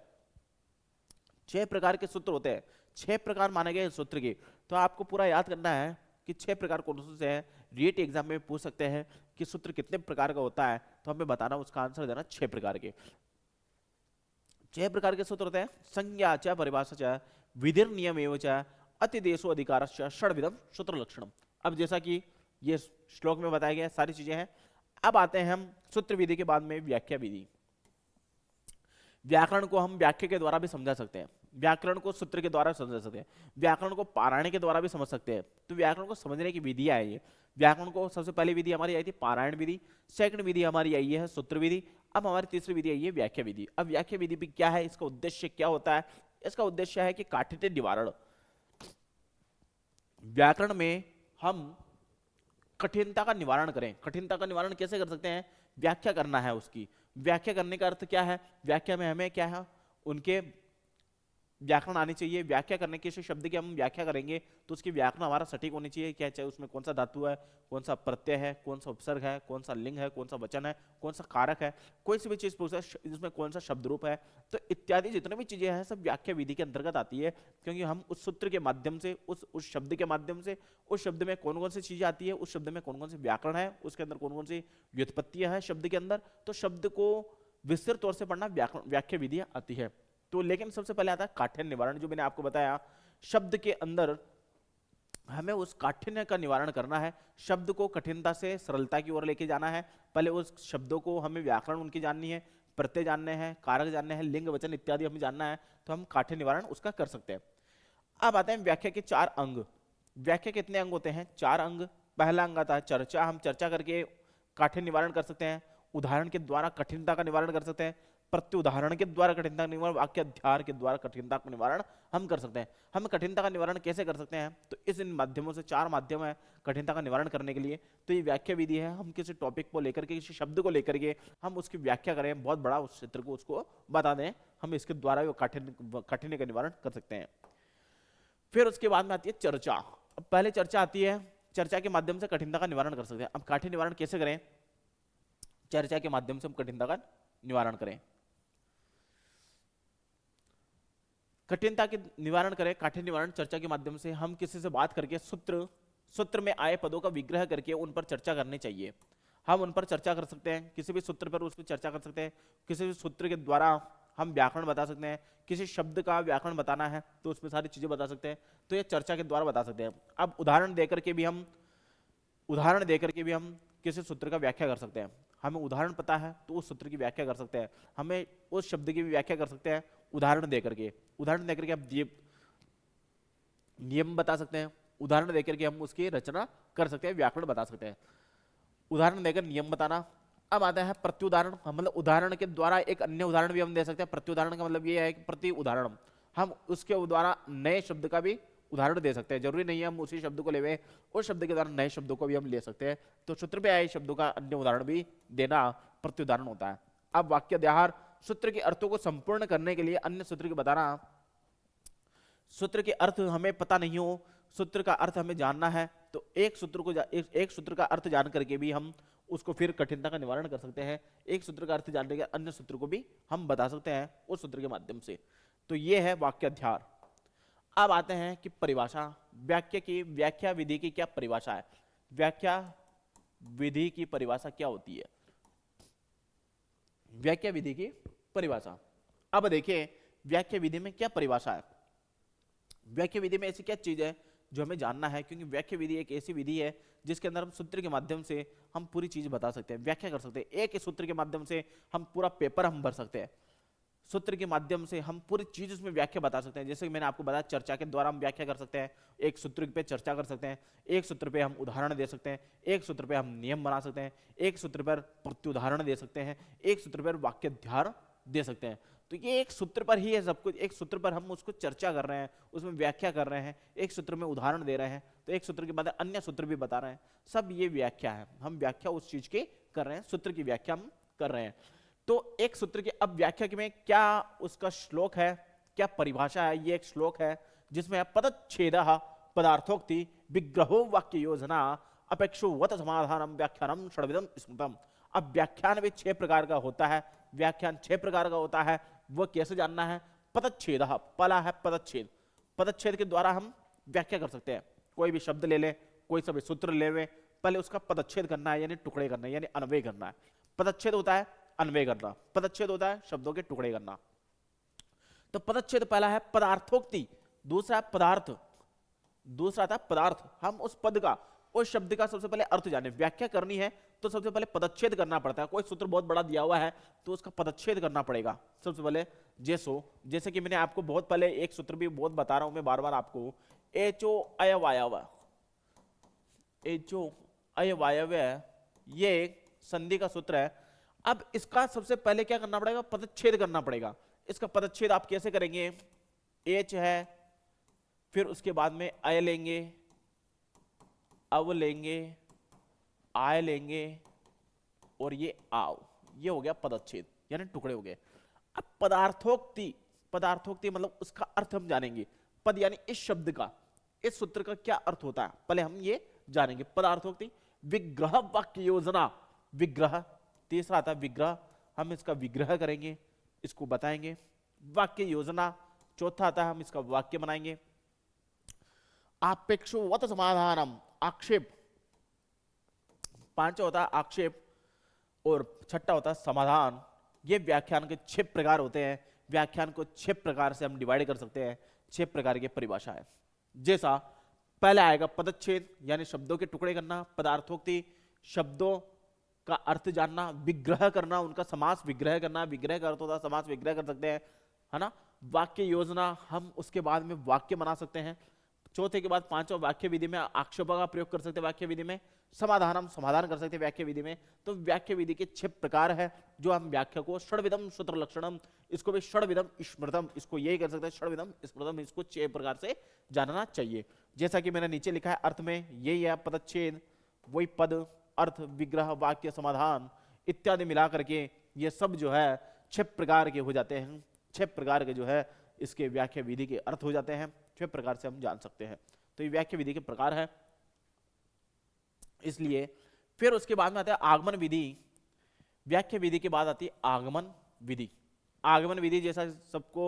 6 प्रकार के सूत्र होते हैं, 6 प्रकार माने गए सूत्र के। तो आपको पूरा याद करना है कि 6 प्रकार कौन से हैं। रीट एग्जाम में पूछ सकते हैं कि सूत्र कितने प्रकार का होता है, तो हमें बताना, उसका आंसर देना 6 प्रकार के। 6 प्रकार के सूत्र होते हैं, संज्ञा च परिभाषा च विधिर नियम एवं च अतिदेशो अधिकारश्च षड्विधम सूत्र लक्षणम। अब जैसा कि ये श्लोक में बताया गया सारी चीजें हैं। अब आते हैं हम सूत्र विधि के बाद में व्याख्या विधि। व्याकरण को हम व्याख्या के द्वारा भी समझा सकते हैं, व्याकरण को सूत्र के द्वारा समझा सकते हैं, व्याकरण को पारायण के द्वारा भी समझ सकते हैं। तो व्याकरण को समझने की विधियां है ये। व्याकरण को सबसे पहली विधि हमारी आई थी पारायण विधि, सेकंड विधि हमारी आई है सूत्र विधि, अब हमारी तीसरी विधि आई है व्याख्या विधि। अब व्याख्या विधि भी क्या है, इसका उद्देश्य क्या होता है? इसका उद्देश्य है कि काठिन्य निवारण। व्याकरण में हम कठिनता का निवारण करें। कठिनता का निवारण कैसे कर सकते हैं? व्याख्या करना है उसकी। व्याख्या करने का अर्थ क्या है? व्याख्या में हमें क्या है, उनके व्याकरण आनी चाहिए। व्याख्या करने के शब्द की हम व्याख्या करेंगे तो उसकी व्याकरण हमारा सटीक होनी चाहिए। क्या चाहिए उसमें, कौन सा धातु है, कौन सा प्रत्यय है, कौन सा उपसर्ग है, कौन सा लिंग है, कौन सा वचन है, कौन सा कारक है, कोई सी भी चीज पूछा इसमें कौन सा शब्द रूप है। तो इत्यादि जितने भी चीजें हैं सब व्याख्या विधि के अंतर्गत आती है, क्योंकि हम उस सूत्र के माध्यम से, उस शब्द के माध्यम से, उस शब्द में कौन कौन सी चीजें आती है, उस शब्द में कौन कौन सी व्याकरण है, उसके अंदर कौन कौन सी व्युत्पत्तियां हैं शब्द के अंदर, तो शब्द को विस्तृत तौर से पढ़ना व्याख्या विधि आती है। तो लेकिन सबसे पहले आता है काठिन्य निवारण। जो मैंने आपको बताया, शब्द के अंदर हमें उस काठिन्य का निवारण करना है, शब्द को कठिनता से सरलता की ओर लेके जाना है। पहले उस शब्दों को हमें व्याकरण उनकी जाननी है, प्रत्यय जानने हैं, कारक जानने हैं, लिंग वचन इत्यादि हमें जानना है, तो हम काठिन्य निवारण उसका कर सकते हैं। अब आते हैं व्याख्या के 4 अंग। व्याख्या कितने अंग होते हैं? 4 अंग। पहला अंग आता है चर्चा। हम चर्चा करके काठिन्य निवारण कर सकते हैं, उदाहरण के द्वारा कठिनता का निवारण कर सकते हैं, प्रत्युदाहरण के द्वारा कठिनता का निवारण, वाक्याध्याय के द्वारा कठिनता का निवारण हम कर सकते हैं। हम कठिनता का निवारण कैसे कर सकते हैं? तो इस इन माध्यमों से, 4 माध्यम है कठिनता का निवारण करने के लिए। तो ये व्याख्या विधि है। हम किसी टॉपिक को लेकर के, किसी शब्द को लेकर के हम उसकी व्याख्या करें, बहुत बड़ा उस क्षेत्र को उसको बता दें, हम इसके द्वारा काठिन्य का निवारण कर सकते हैं। फिर उसके बाद में आती है चर्चा। अब पहले चर्चा आती है, चर्चा के माध्यम से कठिनता का निवारण कर सकते हैं। अब काठिन्य निवारण कैसे करें? चर्चा के माध्यम से हम कठिनता का निवारण करें, कठिनता के निवारण करें, काठिन्य निवारण चर्चा के माध्यम से। हम किसी से बात करके सूत्र में आए पदों का विग्रह करके उन पर चर्चा करनी चाहिए। हम उन पर चर्चा कर सकते हैं, किसी भी सूत्र पर उस पर चर्चा कर सकते हैं। किसी भी सूत्र के द्वारा हम व्याकरण बता सकते हैं, किसी शब्द का व्याकरण बताना है तो उसमें सारी चीजें बता सकते हैं। तो ये चर्चा के द्वारा बता सकते हैं। अब उदाहरण देकर के भी हम किसी सूत्र का व्याख्या कर सकते हैं। हमें उदाहरण पता है तो उस सूत्र की व्याख्या कर सकते हैं, हमें उस शब्द की भी व्याख्या कर सकते हैं उदाहरण देकर के। उदाहरण देकर के हम नियम बता सकते हैं, उदाहरण देकर के हम उसकी रचना कर सकते हैं, व्याकरण बता सकते हैं। उदाहरण देकर नियम बताना। अब आता है प्रत्युदाहरण। मतलब उदाहरण के द्वारा एक अन्य उदाहरण भी हम दे सकते हैं। प्रत्युदाहरण का मतलब ये है कि प्रति उदाहरण, हम उसके द्वारा नए शब्द का भी उदाहरण दे सकते हैं। जरूरी नहीं है हम उसी शब्द को ले, उस शब्द के द्वारा नए शब्दों को भी हम ले सकते हैं। तो सूत्र पे आए शब्दों का अन्य उदाहरण भी देना प्रत्युदाहरण होता है। अब वाक्याध्याय, सूत्र के अर्थों को संपूर्ण करने के लिए अन्य सूत्र के बताना। सूत्र के अर्थ हमें पता नहीं हो, सूत्र का अर्थ हमें जानना है, तो एक सूत्र का अर्थ जान करके भी हम उसको फिर कठिनता का निवारण कर सकते हैं। एक सूत्र का अर्थ जानने के अन्य सूत्र को भी हम बता सकते हैं उस सूत्र के माध्यम से। तो ये है वाक्याध्याय। अब आते हैं कि परिभाषा। व्याख्या विधि की क्या परिभाषा है? व्याख्या विधि की परिभाषा क्या होती है? व्याख्या विधि की परिभाषा। अब देखिए व्याख्या विधि में क्या परिभाषा है। व्याख्या विधि में ऐसी क्या चीज है जो हमें जानना है, क्योंकि व्याख्या विधि एक ऐसी विधि है जिसके अंदर हम सूत्र के माध्यम से हम पूरी चीज बता सकते हैं, व्याख्या कर सकते हैं। एक सूत्र के माध्यम से हम पूरा पेपर हम भर सकते हैं, सूत्र के माध्यम से हम पूरी चीज उसमें व्याख्या बता सकते हैं। जैसे कि मैंने आपको बताया चर्चा के द्वारा हम व्याख्या कर सकते हैं, एक सूत्र पे चर्चा कर सकते हैं, एक सूत्र पे हम उदाहरण दे सकते हैं, एक सूत्र पे हम नियम बना सकते हैं, एक सूत्र पर प्रत्युदाहरण दे सकते हैं, एक सूत्र पर वाक्याधार दे सकते हैं। तो ये एक सूत्र पर ही है सब कुछ, एक सूत्र पर हम उसको चर्चा कर रहे हैं, उसमें व्याख्या कर रहे हैं, एक सूत्र में उदाहरण दे रहे हैं, तो एक सूत्र के बाद अन्य सूत्र भी बता रहे हैं, सब ये व्याख्या है। हम व्याख्या उस चीज की कर रहे हैं, सूत्र की व्याख्या हम कर रहे हैं। तो एक सूत्र की अब व्याख्या में क्या उसका श्लोक है, क्या परिभाषा है। ये एक श्लोक है जिसमें है पदच्छेदः पदार्थोक्ति विग्रहो वाक्य योजना अपेक्षोवत समाधानम व्याख्यानम षड्विधम स्मृतम। अब व्याख्यान भी 6 प्रकार का होता है, व्याख्यान 6 प्रकार का होता है। वो कैसे जानना है। पदच्छेदः, पहला है पदच्छेद, पदच्छेद के द्वारा हम व्याख्या कर सकते हैं। कोई भी शब्द ले ले, कोई सा भी सूत्र ले ले, पहले उसका पदच्छेद करना है, यानी टुकड़े करना है, यानी अन्वय करना है। पदच्छेद होता है अन्वय करना, पदच्छेद होता है शब्दों के टुकड़े करना। तो पदच्छेद पहला है पदार्थोक्ति, दूसरा है पदार्थ, दूसरा था पदार्थ। हम उस पद का, उस शब्द का सबसे पहले अर्थ जाने, व्याख्या करनी है तो सबसे पहले पदच्छेद करना पड़ता है। कोई सूत्र बहुत बड़ा दिया हुआ है तो उसका पदच्छेद करना पड़ेगा सबसे पहले। जैसे कि मैंने आपको बहुत पहले एक सूत्र भी बहुत बता रहा हूं मैं बार बार आपको, एचो अयवायव, एचो अयवायव, ये संधि का सूत्र है। अब इसका सबसे पहले क्या करना पड़ेगा, पदच्छेद करना पड़ेगा। इसका पदच्छेद आप कैसे करेंगे, एच है, फिर उसके बाद में अय लेंगे, अव लेंगे, आय लेंगे, और ये आव, ये हो गया पदच्छेद, यानी टुकड़े हो गए। अब पदार्थोक्ति, पदार्थोक्ति मतलब उसका अर्थ हम जानेंगे। पद यानी इस शब्द का, इस सूत्र का क्या अर्थ होता है, पहले हम ये जानेंगे। पदार्थोक्ति विग्रह वाक्य योजना, विग्रह, तीसरा आता है विग्रह, हम इसका विग्रह करेंगे, इसको बताएंगे। वाक्य योजना चौथा आता है, हम इसका वाक्य बनाएंगे। आपेक्षोवत समाधानम, आक्षेप, पांचवा होता है आक्षेप, और छठा होता है समाधान। ये व्याख्यान के 6 प्रकार होते हैं। व्याख्यान को 6 प्रकार से हम डिवाइड कर सकते हैं, 6 प्रकार की परिभाषा है। जैसा पहला आएगा पदच्छेद, यानी शब्दों के टुकड़े करना। पदार्थोक्ति, शब्दों का अर्थ जानना। विग्रह करना, उनका समास विग्रह करना, विग्रह का अर्थ होता है समास विग्रह कर सकते हैं, है ना। वाक्य योजना, हम उसके बाद में वाक्य बना सकते हैं। चौथे के बाद पांचवा वाक्य विधि में आक्षेपों का प्रयोग कर सकते हैं, वाक्य विधि में समाधान, हम समाधान कर सकते हैं व्याख्या विधि में। तो व्याख्या विधि के 6 प्रकार है जो हम व्याख्या को षड्विधम सूत्र लक्षणम, इसको भी षड्विधम स्मृतम, इसको यही कर सकते हैं षड्विधम स्मृतम, इसको 6 प्रकार से जानना चाहिए। जैसा कि मैंने नीचे लिखा है अर्थ में यही है, पदच्छेद, वही पद, अर्थ, विग्रह, वाक्य, समाधान इत्यादि मिलाकर के ये सब जो है 6 प्रकार के हो जाते हैं। 6 प्रकार के जो है इसके व्याख्या विधि के अर्थ हो जाते हैं, 6 प्रकार से हम जान सकते हैं। तो ये व्याख्या विधि के प्रकार है। इसलिए फिर उसके बाद में आता है आगमन विधि। व्याख्या विधि के बाद आती है आगमन विधि। आगमन विधि जैसा सबको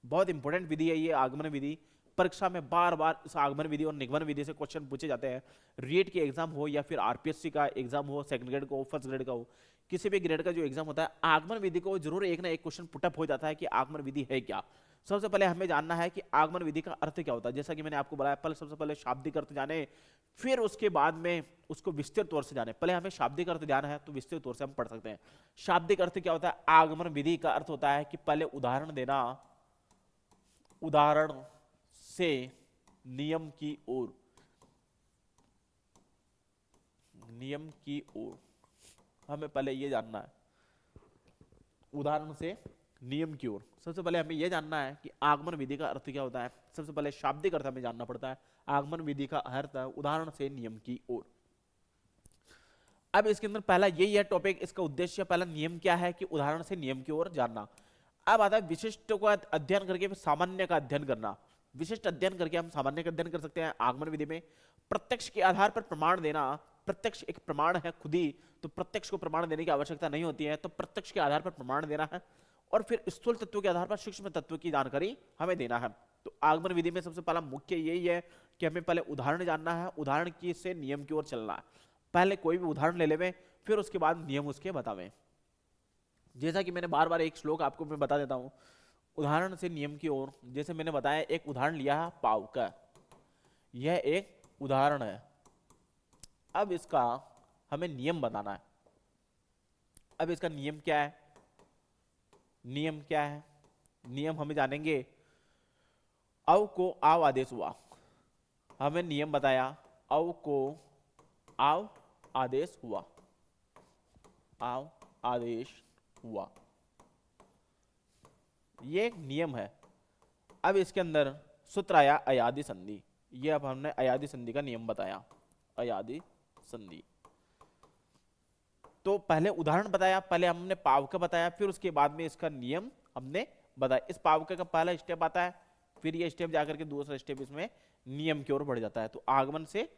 बहुत इंपॉर्टेंट विधि है ये आगमन विधि। परीक्षा में बार बार इस आगमन विधि और निगमन विधि से क्वेश्चन पूछे जाते हैं। रीट के एग्जाम हो या फिर आरपीएससी का एग्जाम हो, सेकंड ग्रेड का हो, फर्स्ट ग्रेड का हो, किसी भी ग्रेड का जो एग्जाम होता है, आगमन विधि को जरूर एक ना एक क्वेश्चन पुटअप हो जाता है कि आगमन विधि है क्या। सबसे पहले हमें जानना है कि आगमन विधि का अर्थ क्या होता है। जैसा कि मैंने आपको बताया, पहले सबसे पहले शाब्दिक अर्थ जाने, फिर उसके बाद में उसको विस्तृत तौर से जाने। पहले हमें शाब्दिक अर्थ जाना है तो विस्तृत तौर से हम पढ़ सकते हैं। शाब्दिक अर्थ क्या होता है, आगमन विधि का अर्थ होता है कि पहले उदाहरण देना, उदाहरण से नियम की ओर, नियम की ओर हमें पहले ये जानना है, उदाहरण से नियम की ओर। सबसे पहले हमें यह जानना है कि आगमन विधि का अर्थ क्या होता है। सबसे पहले शाब्दिक अर्थ हमें जानना पड़ता है। आगमन विधि का अर्थ है उदाहरण से नियम की ओर। अब इसके अंदर पहला यही है टॉपिक, इसका उद्देश्य पहला नियम क्या है कि उदाहरण से नियम की ओर जानना। अब आता है विशिष्ट को अध्ययन करके फिर सामान्य का अध्ययन करना। विशिष्ट अध्ययन करके हम सामान्य का अध्ययन कर सकते हैं। आगमन विधि में प्रत्यक्ष के आधार पर प्रमाण देना, प्रत्यक्ष एक प्रमाण है खुद ही, तो प्रत्यक्ष को प्रमाण देने की आवश्यकता नहीं होती है, तो प्रत्यक्ष के आधार पर प्रमाण देना है। और फिर स्थूल तत्व के आधार पर सूक्ष्म तत्व की जानकारी हमें देना है। तो आगमन विधि में सबसे पहला मुख्य यही है कि हमें पहले उदाहरण जानना है, उदाहरण की से नियम की ओर चलना है। पहले कोई भी उदाहरण ले लेवे, फिर उसके बाद नियम उसके बतावें। जैसा कि मैंने बार बार एक श्लोक आपको मैं बता देता हूं, उदाहरण से नियम की ओर। जैसे मैंने बताया, एक उदाहरण लिया है पाव का, यह एक उदाहरण है। अब इसका हमें नियम बताना है। अब इसका नियम क्या है? नियम क्या है? नियम हमें जानेंगे। अव को आव आदेश हुआ, हमें नियम बताया। अव को आव आदेश हुआ, आव आदेश हुआ, ये एक नियम है। अब इसके अंदर सूत्र आया अयादि संधि। ये अब हमने अयादि संधि का नियम बताया, अयादि संधि। तो पहले उदाहरण बताया, पहले हमने पावक बताया, फिर उसके बाद में इसका नियम हमने बताया। इस पावक का पहला स्टेप आता है, फिर ये स्टेप जाकर के दूसरा स्टेप इसमें नियम की ओर बढ़ जाता है। तो आगमन से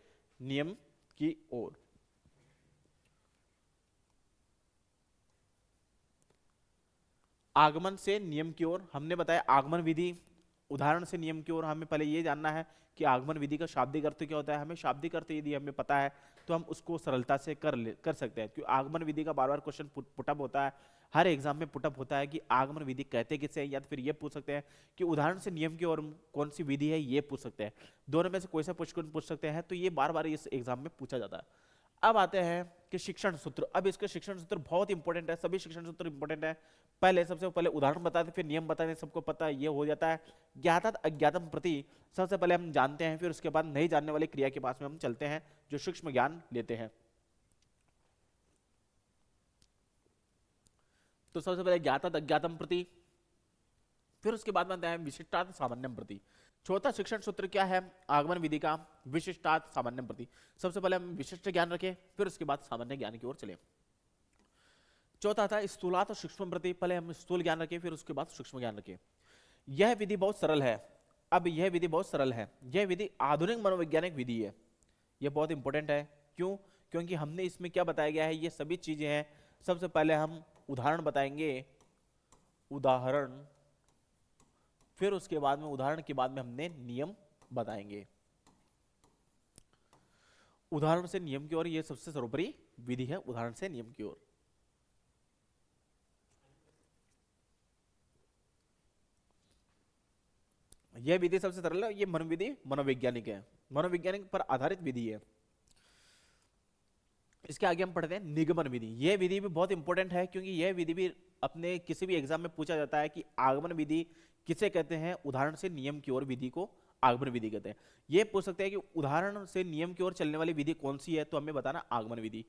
नियम की ओर। आगमन से नियम की ओर हमने बताया आगमन विधि। उदाहरण से नियम की ओर हमें पहले ये जानना है कि आगमन विधि का शाब्दिक अर्थ क्या होता है। हमें शाब्दिक अर्थ यदि हमें पता है तो हम उसको सरलता से कर सकते हैं, क्योंकि आगमन विधि का बार बार क्वेश्चन पुटअप होता है, हर एग्जाम में पुटअप होता है कि आगमन विधि कहते किसे हैं, या तो फिर ये पूछ सकते हैं कि उदाहरण से नियम की ओर कौन सी विधि है, ये पूछ सकते हैं। दोनों में से कोई सा क्वेश्चन पूछ सकते हैं, तो ये बार बार इस एग्जाम में पूछा जाता है। अब आते हैं कि शिक्षण सूत्र। अब इसके शिक्षण सूत्र बहुत इंपॉर्टेंट है, सभी शिक्षण सूत्र इंपॉर्टेंट है। पहले सबसे पहले उदाहरण बताते, फिर नियम बताते, सबको पता ये हो जाता है। ज्ञाता अज्ञातम प्रति सबसे पहले हम जानते हैं, फिर उसके बाद नहीं जानने वाली क्रिया के पास में हम चलते हैं, जो सूक्ष्म ज्ञान लेते हैं। तो सबसे पहले ज्ञाता अज्ञातम प्रति, फिर उसके बाद में आता है विशिष्टार्थ सामान्यम प्रति। चौथा शिक्षण सूत्र क्या है आगमन विधि का? विशिष्टार्थ सामान्यम प्रति। सबसे पहले हम विशिष्ट ज्ञान रखें, फिर उसके बाद सामान्य ज्ञान की ओर चले। चौथा था स्थूलार्थ सूक्ष्म प्रति। पहले हम स्थूल ज्ञान रखें, फिर उसके बाद सूक्ष्म ज्ञान रखें। यह विधि बहुत सरल है। अब यह विधि बहुत सरल है, यह विधि आधुनिक मनोवैज्ञानिक विधि है। यह बहुत इंपॉर्टेंट है। क्यों? क्योंकि हमने इसमें क्या बताया गया है, ये सभी चीजें हैं। सबसे पहले हम उदाहरण बताएंगे, उदाहरण, फिर उसके बाद में उदाहरण के बाद में हमने नियम बताएंगे। उदाहरण से नियम की ओर, यह सबसे सर्वोपरि विधि है, उदाहरण से नियम की ओर। यह विधि सबसे सरल है, यह मनोविधि मनोवैज्ञानिक है, मनोवैज्ञानिक पर आधारित विधि है। इसके आगे हम पढ़ते हैं निगमन विधि। यह विधि भी बहुत इंपॉर्टेंट है, क्योंकि यह विधि भी अपने किसी भी एग्जाम में पूछा जाता है कि आगमन विधि किसे कहते हैं। उदाहरण से नियम की ओर विधि को आगमन विधि कहते हैं। यह पूछ सकते हैं कि उदाहरण से नियम की ओर चलने वाली विधि कौन सी है, तो हमें बताना आगमन विधि।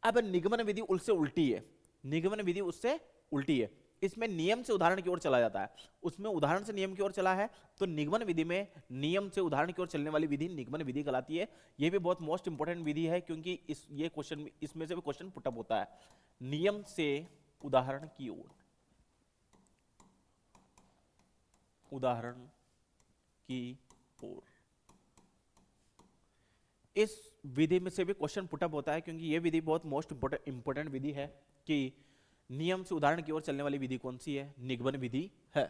अब निगमन विधि उससे उल्टी है, निगमन विधि उससे उल्टी है। इसमें नियम से उदाहरण की ओर चला जाता है, उसमें उदाहरण से नियम की ओर चला है। तो निगमन विधि में नियम से उदाहरण की ओर चलने वाली विधि निगमन विधि कहलाती है। यह भी बहुत मोस्ट इंपोर्टेंट विधि है, क्योंकि ये क्वेश्चन, इसमें से भी क्वेश्चन पुटअप होता है। नियम से उदाहरण की ओर, उदाहरण की ओर, इस विधि में से भी क्वेश्चन पुटअप होता है, क्योंकि यह विधि बहुत मोस्ट इंपोर्टेंट विधि है कि नियम से उदाहरण की ओर चलने वाली विधि कौन सी है, निगमन विधि है।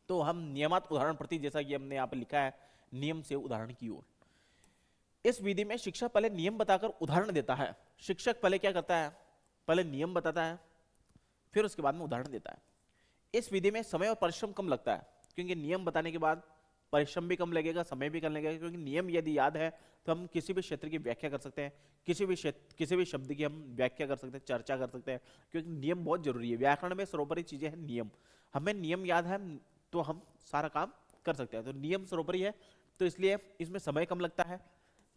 तो हम नियमात उदाहरण प्रति, जैसा कि हमने यहां पर लिखा है, नियम से उदाहरण की ओर। इस विधि में शिक्षक पहले नियम बताकर उदाहरण देता है। शिक्षक पहले क्या करता है, पहले नियम बताता है, फिर उसके बाद में उदाहरण देता है। इस विधि में समय और परिश्रम कम लगता है, क्योंकि नियम बताने के बाद परिश्रम भी कम लगेगा, समय भी कम लगेगा। क्योंकि नियम यदि याद है तो हम किसी भी क्षेत्र की व्याख्या कर सकते हैं, किसी भी शब्द की हम व्याख्या कर सकते हैं, चर्चा कर सकते हैं, क्योंकि नियम बहुत जरूरी है। व्याकरण में सर्वोपरि चीजें हैं नियम। हमें नियम याद है तो हम सारा काम कर सकते हैं। तो नियम सर्वोपरि है, तो इसलिए इसमें समय कम लगता है।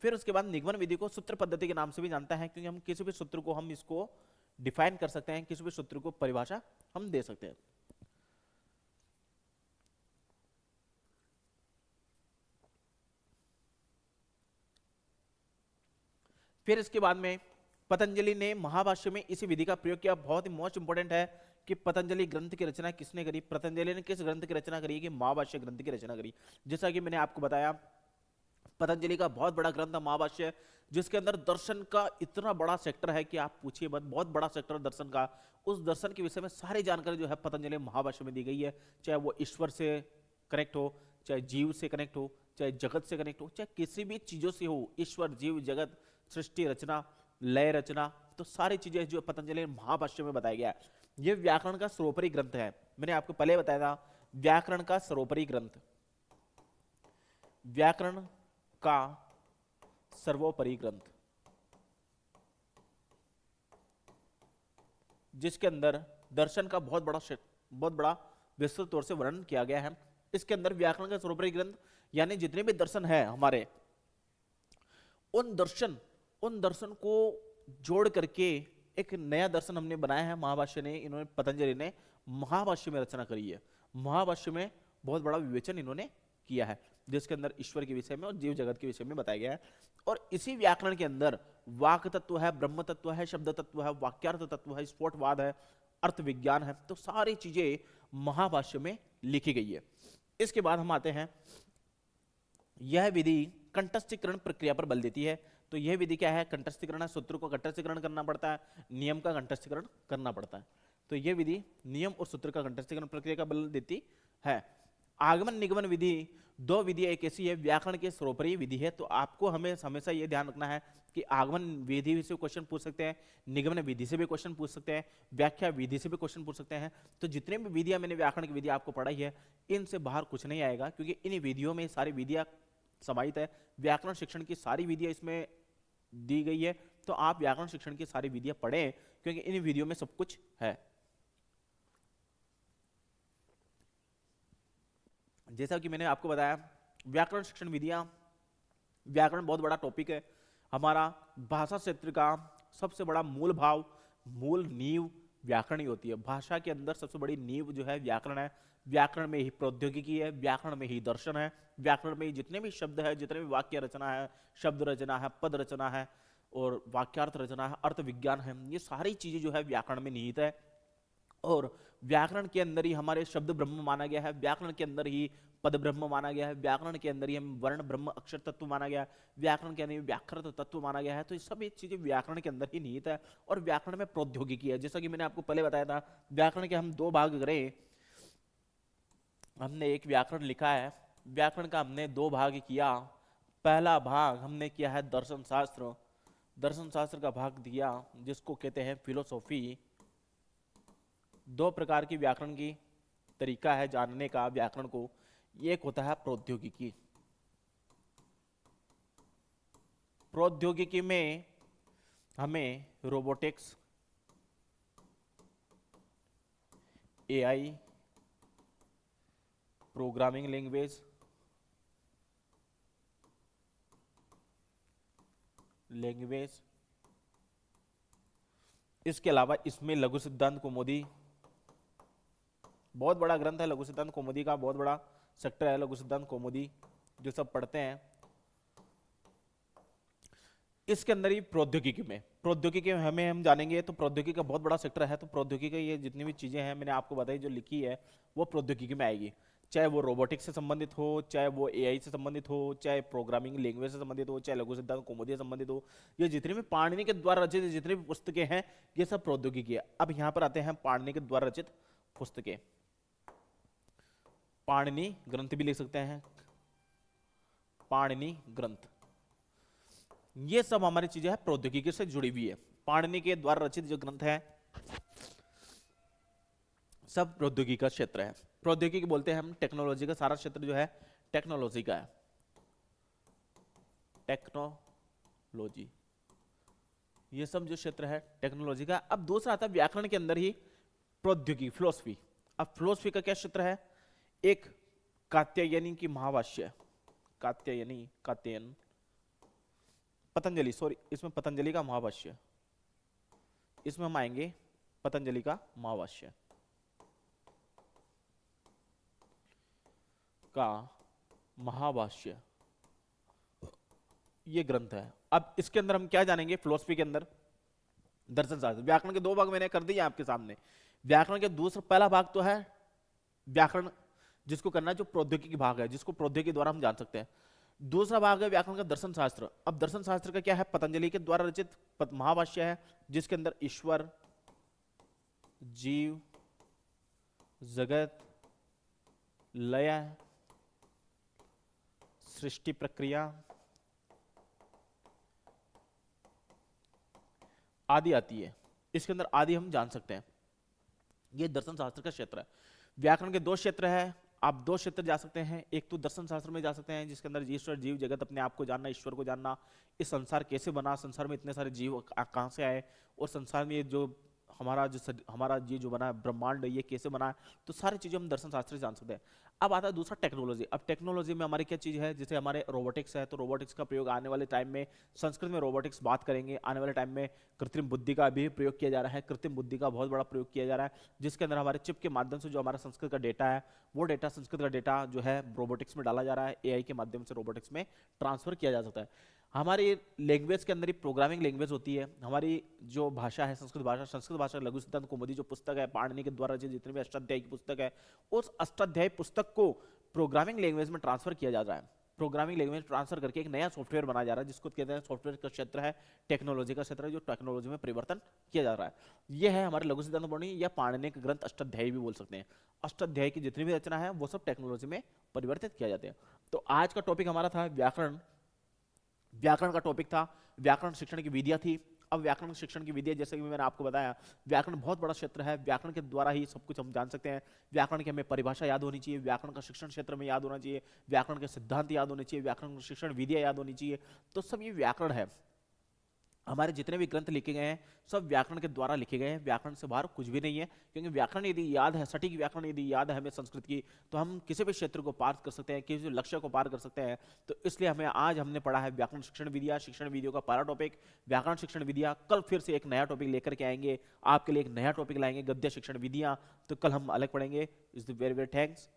फिर उसके बाद निगमन विधि को सूत्र पद्धति के नाम से भी जानता है, क्योंकि हम किसी भी सूत्र को हम इसको डिफाइन कर सकते हैं, किसी भी सूत्र को परिभाषा हम दे सकते हैं। फिर इसके बाद में पतंजलि ने महाभाष्य में इसी विधि का प्रयोग किया। बहुत ही मोस्ट इंपोर्टेंट है कि पतंजलि ग्रंथ की रचना किसने करी। पतंजलि ने किस ग्रंथ की रचना करी, कि महाभाष्य ग्रंथ की रचना करी। जैसा कि मैंने आपको बताया, पतंजलि का बहुत बड़ा ग्रंथ है महाभाष्य, जिसके अंदर दर्शन का इतना बड़ा सेक्टर है कि आप पूछिए मत, बहुत बड़ा सेक्टर दर्शन का। उस दर्शन के विषय में सारी जानकारी जो है पतंजलि महाभाष्य में दी गई है, चाहे वो ईश्वर से कनेक्ट हो, चाहे जीव से कनेक्ट हो, चाहे जगत से कनेक्ट हो, चाहे किसी भी चीजों से हो, ईश्वर जीव जगत सृष्टि रचना लय रचना, तो सारी चीजें जो पतंजलि महाभाष्य में बताया गया है। ये व्याकरण का सर्वोपरि ग्रंथ है। मैंने आपको पहले बताया था, व्याकरण का सर्वोपरि ग्रंथ, व्याकरण का सर्वोपरि ग्रंथ, जिसके अंदर दर्शन का बहुत बड़ा विस्तृत तौर से वर्णन किया गया है। इसके अंदर व्याकरण का सर्वोपरि ग्रंथ यानी जितने भी दर्शन है हमारे, उन दर्शन को जोड़ करके एक नया दर्शन हमने बनाया है महाभाष्य ने, इन्होंने पतंजलि ने महाभाष्य में रचना करी है। महाभाष्य में बहुत बड़ा विवेचन इन्होंने किया है, जिसके अंदर ईश्वर के विषय में और जीव जगत के विषय में बताया गया है। और इसी व्याकरण के अंदर वाक तत्व है, ब्रह्म तत्व है, शब्द तत्व है, वाक्यार्थ तत्व है, स्फोटवाद है, अर्थ विज्ञान है, तो सारी चीजें महाभाष्य में लिखी गई है। इसके बाद हम आते हैं, यह विधि कंठस्थीकरण प्रक्रिया पर बल देती है। तो यह विधि क्या है? कंठस्थीकरण है, सूत्र को कंठस्थीकरण करना पड़ता है, नियम का कंठस्थीकरण करना पड़ता है। तो यह विधि नियम और सूत्र का कंठस्थीकरण प्रक्रिया का बल देती है। आगमन निगमन विधि, दो विधियां एक ऐसी है, व्याकरण के सर्वोपरि विधि है। तो आपको हमें हमेशा यह ध्यान रखना है कि आगमन विधि से क्वेश्चन पूछ सकते हैं, निगमन विधि से भी क्वेश्चन पूछ सकते हैं, व्याख्या विधि से भी क्वेश्चन पूछ सकते हैं। तो जितने भी विधियां मैंने व्याकरण की विधि आपको पढ़ाई है, इनसे बाहर कुछ नहीं आएगा, क्योंकि इन विधियों में सारी विधियां समाहित है। व्याकरण शिक्षण की सारी विधियां इसमें दी गई है। तो आप व्याकरण शिक्षण की सारी विधियां पढ़ें, क्योंकि इन विधियों में सब कुछ है। जैसा कि मैंने आपको बताया, व्याकरण शिक्षण विधियां, व्याकरण बहुत बड़ा टॉपिक है हमारा। भाषा क्षेत्र का सबसे बड़ा मूल भाव, मूल नींव व्याकरण ही होती है। भाषा के अंदर सबसे बड़ी नींव जो है व्याकरण है। व्याकरण में ही प्रौद्योगिकी है, व्याकरण में ही दर्शन है, व्याकरण में ही जितने भी शब्द है, जितने भी वाक्य रचना है, शब्द रचना है, पद रचना है और वाक्यार्थ रचना है, अर्थ विज्ञान है, ये सारी चीजें जो है व्याकरण में निहित है। और व्याकरण के अंदर ही हमारे शब्द ब्रह्म माना गया है, व्याकरण के अंदर ही पद ब्रह्म माना गया है, व्याकरण के अंदर ही हम वर्ण ब्रह्म अक्षर तत्व माना गया है, व्याकरण के अंदर ही व्याकृत तत्व माना गया है। तो ये सब ये चीजें व्याकरण के अंदर ही निहित है। और व्याकरण में प्रौद्योगिकी है, जैसा कि मैंने आपको पहले बताया था। व्याकरण के हम दो भाग करें, हमने एक व्याकरण लिखा है, व्याकरण का हमने दो भाग किया। पहला भाग हमने किया है दर्शन शास्त्र, दर्शन शास्त्र का भाग दिया जिसको कहते हैं फिलोसॉफी। दो प्रकार की व्याकरण की तरीका है जानने का व्याकरण को। एक होता है प्रौद्योगिकी, प्रौद्योगिकी में हमें रोबोटिक्स, एआई, प्रोग्रामिंग लैंग्वेज, इसके अलावा इसमें लघु सिद्धांत कौमुदी, बहुत बड़ा ग्रंथ है लघु सिद्धांत कौमुदी का, बहुत बड़ा सेक्टर है लघु सिद्धांत कौमुदी जो सब पढ़ते हैं। इसके अंदर ही प्रौद्योगिकी में हमें हम जानेंगे। तो प्रौद्योगिकी का बहुत बड़ा सेक्टर है। तो प्रौद्योगिकी ये जितनी भी चीजें हैं मैंने आपको बताई जो लिखी है, वो प्रौद्योगिकी में आएगी। चाहे वो रोबोटिक्स से संबंधित हो, चाहे वो एआई से संबंधित हो, चाहे प्रोग्रामिंग लैंग्वेज से संबंधित हो, चाहे लघु सिद्धांत कौमुदी से संबंधित हो, ये जितने भी पाणिनि के द्वारा रचित जितने भी पुस्तकें हैं, ये सब प्रौद्योगिकी है। अब यहां पर आते हैं पाणिनि के द्वारा रचित पुस्तकें। पाणिनि ग्रंथ भी लिख सकते हैं, पाणिनि ग्रंथ, ये सब हमारी चीजें हैं प्रौद्योगिकी से जुड़ी हुई है। पाणिनि के द्वारा रचित जो ग्रंथ है सब प्रौद्योगिकी का क्षेत्र है। प्रौद्योगिकी बोलते हैं हम टेक्नोलॉजी का सारा क्षेत्र जो है टेक्नोलॉजी का है, टेक्नोलॉजी, ये सब जो क्षेत्र है टेक्नोलॉजी का। अब दूसरा आता है व्याकरण के अंदर ही प्रौद्योगिकी, फिलोसफी। अब फिलोसफी का क्या क्षेत्र है? एक कात्यायनी की महाभाष्य, कात्यायन, पतंजलि, सॉरी इसमें पतंजलि का महाभाष्य, इसमें हम आएंगे पतंजलि का महाभाष्य का महाभाष्य, ये ग्रंथ है। अब इसके अंदर हम क्या जानेंगे? फिलोसफी के अंदर दर्शन शास्त्र। व्याकरण के दो भाग मैंने कर दिए आपके सामने। व्याकरण के दूसरा पहला भाग तो है व्याकरण जिसको करना है, जो प्रौद्योगिकी भाग है, जिसको प्रौद्योगिकी द्वारा हम जान सकते हैं। दूसरा भाग है व्याकरण का दर्शन शास्त्र। अब दर्शन शास्त्र का क्या है? पतंजलि के द्वारा रचित महाभाष्य है, जिसके अंदर ईश्वर, जीव, जगत, लय, सृष्टि प्रक्रिया आदि आती है। इसके अंदर आदि हम जान सकते हैं। ये दर्शन शास्त्र का क्षेत्र है। व्याकरण के दो क्षेत्र है, आप दो क्षेत्र जा सकते हैं। एक तो दर्शन शास्त्र में जा सकते हैं जिसके अंदर ईश्वर जीव जगत अपने आप को जानना, ईश्वर को जानना, इस संसार कैसे बना, संसार में इतने सारे जीव कहाँ से आए, और संसार में ये जो हमारा ये जो बना है ब्रह्मांड, ये कैसे बना है, तो सारी चीजें हम दर्शन शास्त्र से जान सकते हैं। अब आता है दूसरा टेक्नोलॉजी। अब टेक्नोलॉजी में हमारी क्या चीज है, जैसे हमारे रोबोटिक्स है, तो रोबोटिक्स का प्रयोग आने वाले टाइम में, संस्कृत में रोबोटिक्स बात करेंगे, आने वाले टाइम में कृत्रिम बुद्धि का भी प्रयोग किया जा रहा है। कृत्रिम बुद्धि का बहुत बड़ा प्रयोग किया जा रहा है, जिसके अंदर हमारे चिप के माध्यम से जो हमारा संस्कृत का डेटा है, वो डेटा, संस्कृत का डेटा जो है रोबोटिक्स में डाला जा रहा है, एआई के माध्यम से रोबोटिक्स में ट्रांसफर किया जा सकता है। हमारी लैंग्वेज के अंदर ही प्रोग्रामिंग लैंग्वेज होती है। हमारी जो भाषा है, संस्कृत भाषा लघु सिद्धांत कौमुदी जो पुस्तक है, पाणिनि के द्वारा रचित जितनी भी अष्टाध्यायी की पुस्तक है, उस अष्टाध्यायी पुस्तक को प्रोग्रामिंग लैंग्वेज में ट्रांसफर किया जा रहा है। प्रोग्रामिंग लैंग्वेज ट्रांसफर करके एक नया सॉफ्टवेयर बनाया जा रहा है, जिसको कहते हैं सॉफ्टवेयर का क्षेत्र है, टेक्नोलॉजी का क्षेत्र है, जो टेक्नोलॉजी में परिवर्तन किया जा रहा है। यह है हमारे लघु सिद्धांत कौमुदी या पाणिनि के ग्रंथ, अष्टाध्यायी भी बोल सकते हैं। अष्टाध्यायी की जितनी भी रचना है वो सब टेक्नोलॉजी में परिवर्तित किया जाते हैं। तो आज का टॉपिक हमारा था व्याकरण। व्याकरण का टॉपिक था, व्याकरण शिक्षण की विधियां थी। अब व्याकरण शिक्षण की विधियां, जैसे कि मैंने आपको बताया, व्याकरण बहुत बड़ा क्षेत्र है, व्याकरण के द्वारा ही सब कुछ हम जान सकते हैं। व्याकरण की हमें परिभाषा याद होनी चाहिए, व्याकरण का शिक्षण क्षेत्र में याद होना चाहिए, व्याकरण के सिद्धांत याद होने चाहिए, व्याकरण शिक्षण विधियां याद होनी चाहिए। तो सब ये व्याकरण है। हमारे जितने भी ग्रंथ लिखे गए हैं सब व्याकरण के द्वारा लिखे गए हैं, व्याकरण से बाहर कुछ भी नहीं है। क्योंकि व्याकरण यदि याद है, सटीक व्याकरण यदि याद है हमें संस्कृत की, तो हम किसी भी क्षेत्र को पार कर सकते हैं, किसी लक्ष्य को पार कर सकते हैं। तो इसलिए हमें आज हमने पढ़ा है व्याकरण शिक्षण विधियां, शिक्षण विधियों का पहला टॉपिक व्याकरण शिक्षण विधियां। कल फिर से एक नया टॉपिक लेकर के आएंगे, आपके लिए एक नया टॉपिक लाएंगे, गद्य शिक्षण विधियां। तो कल हम अलग पढ़ेंगे। Is the very very thanks.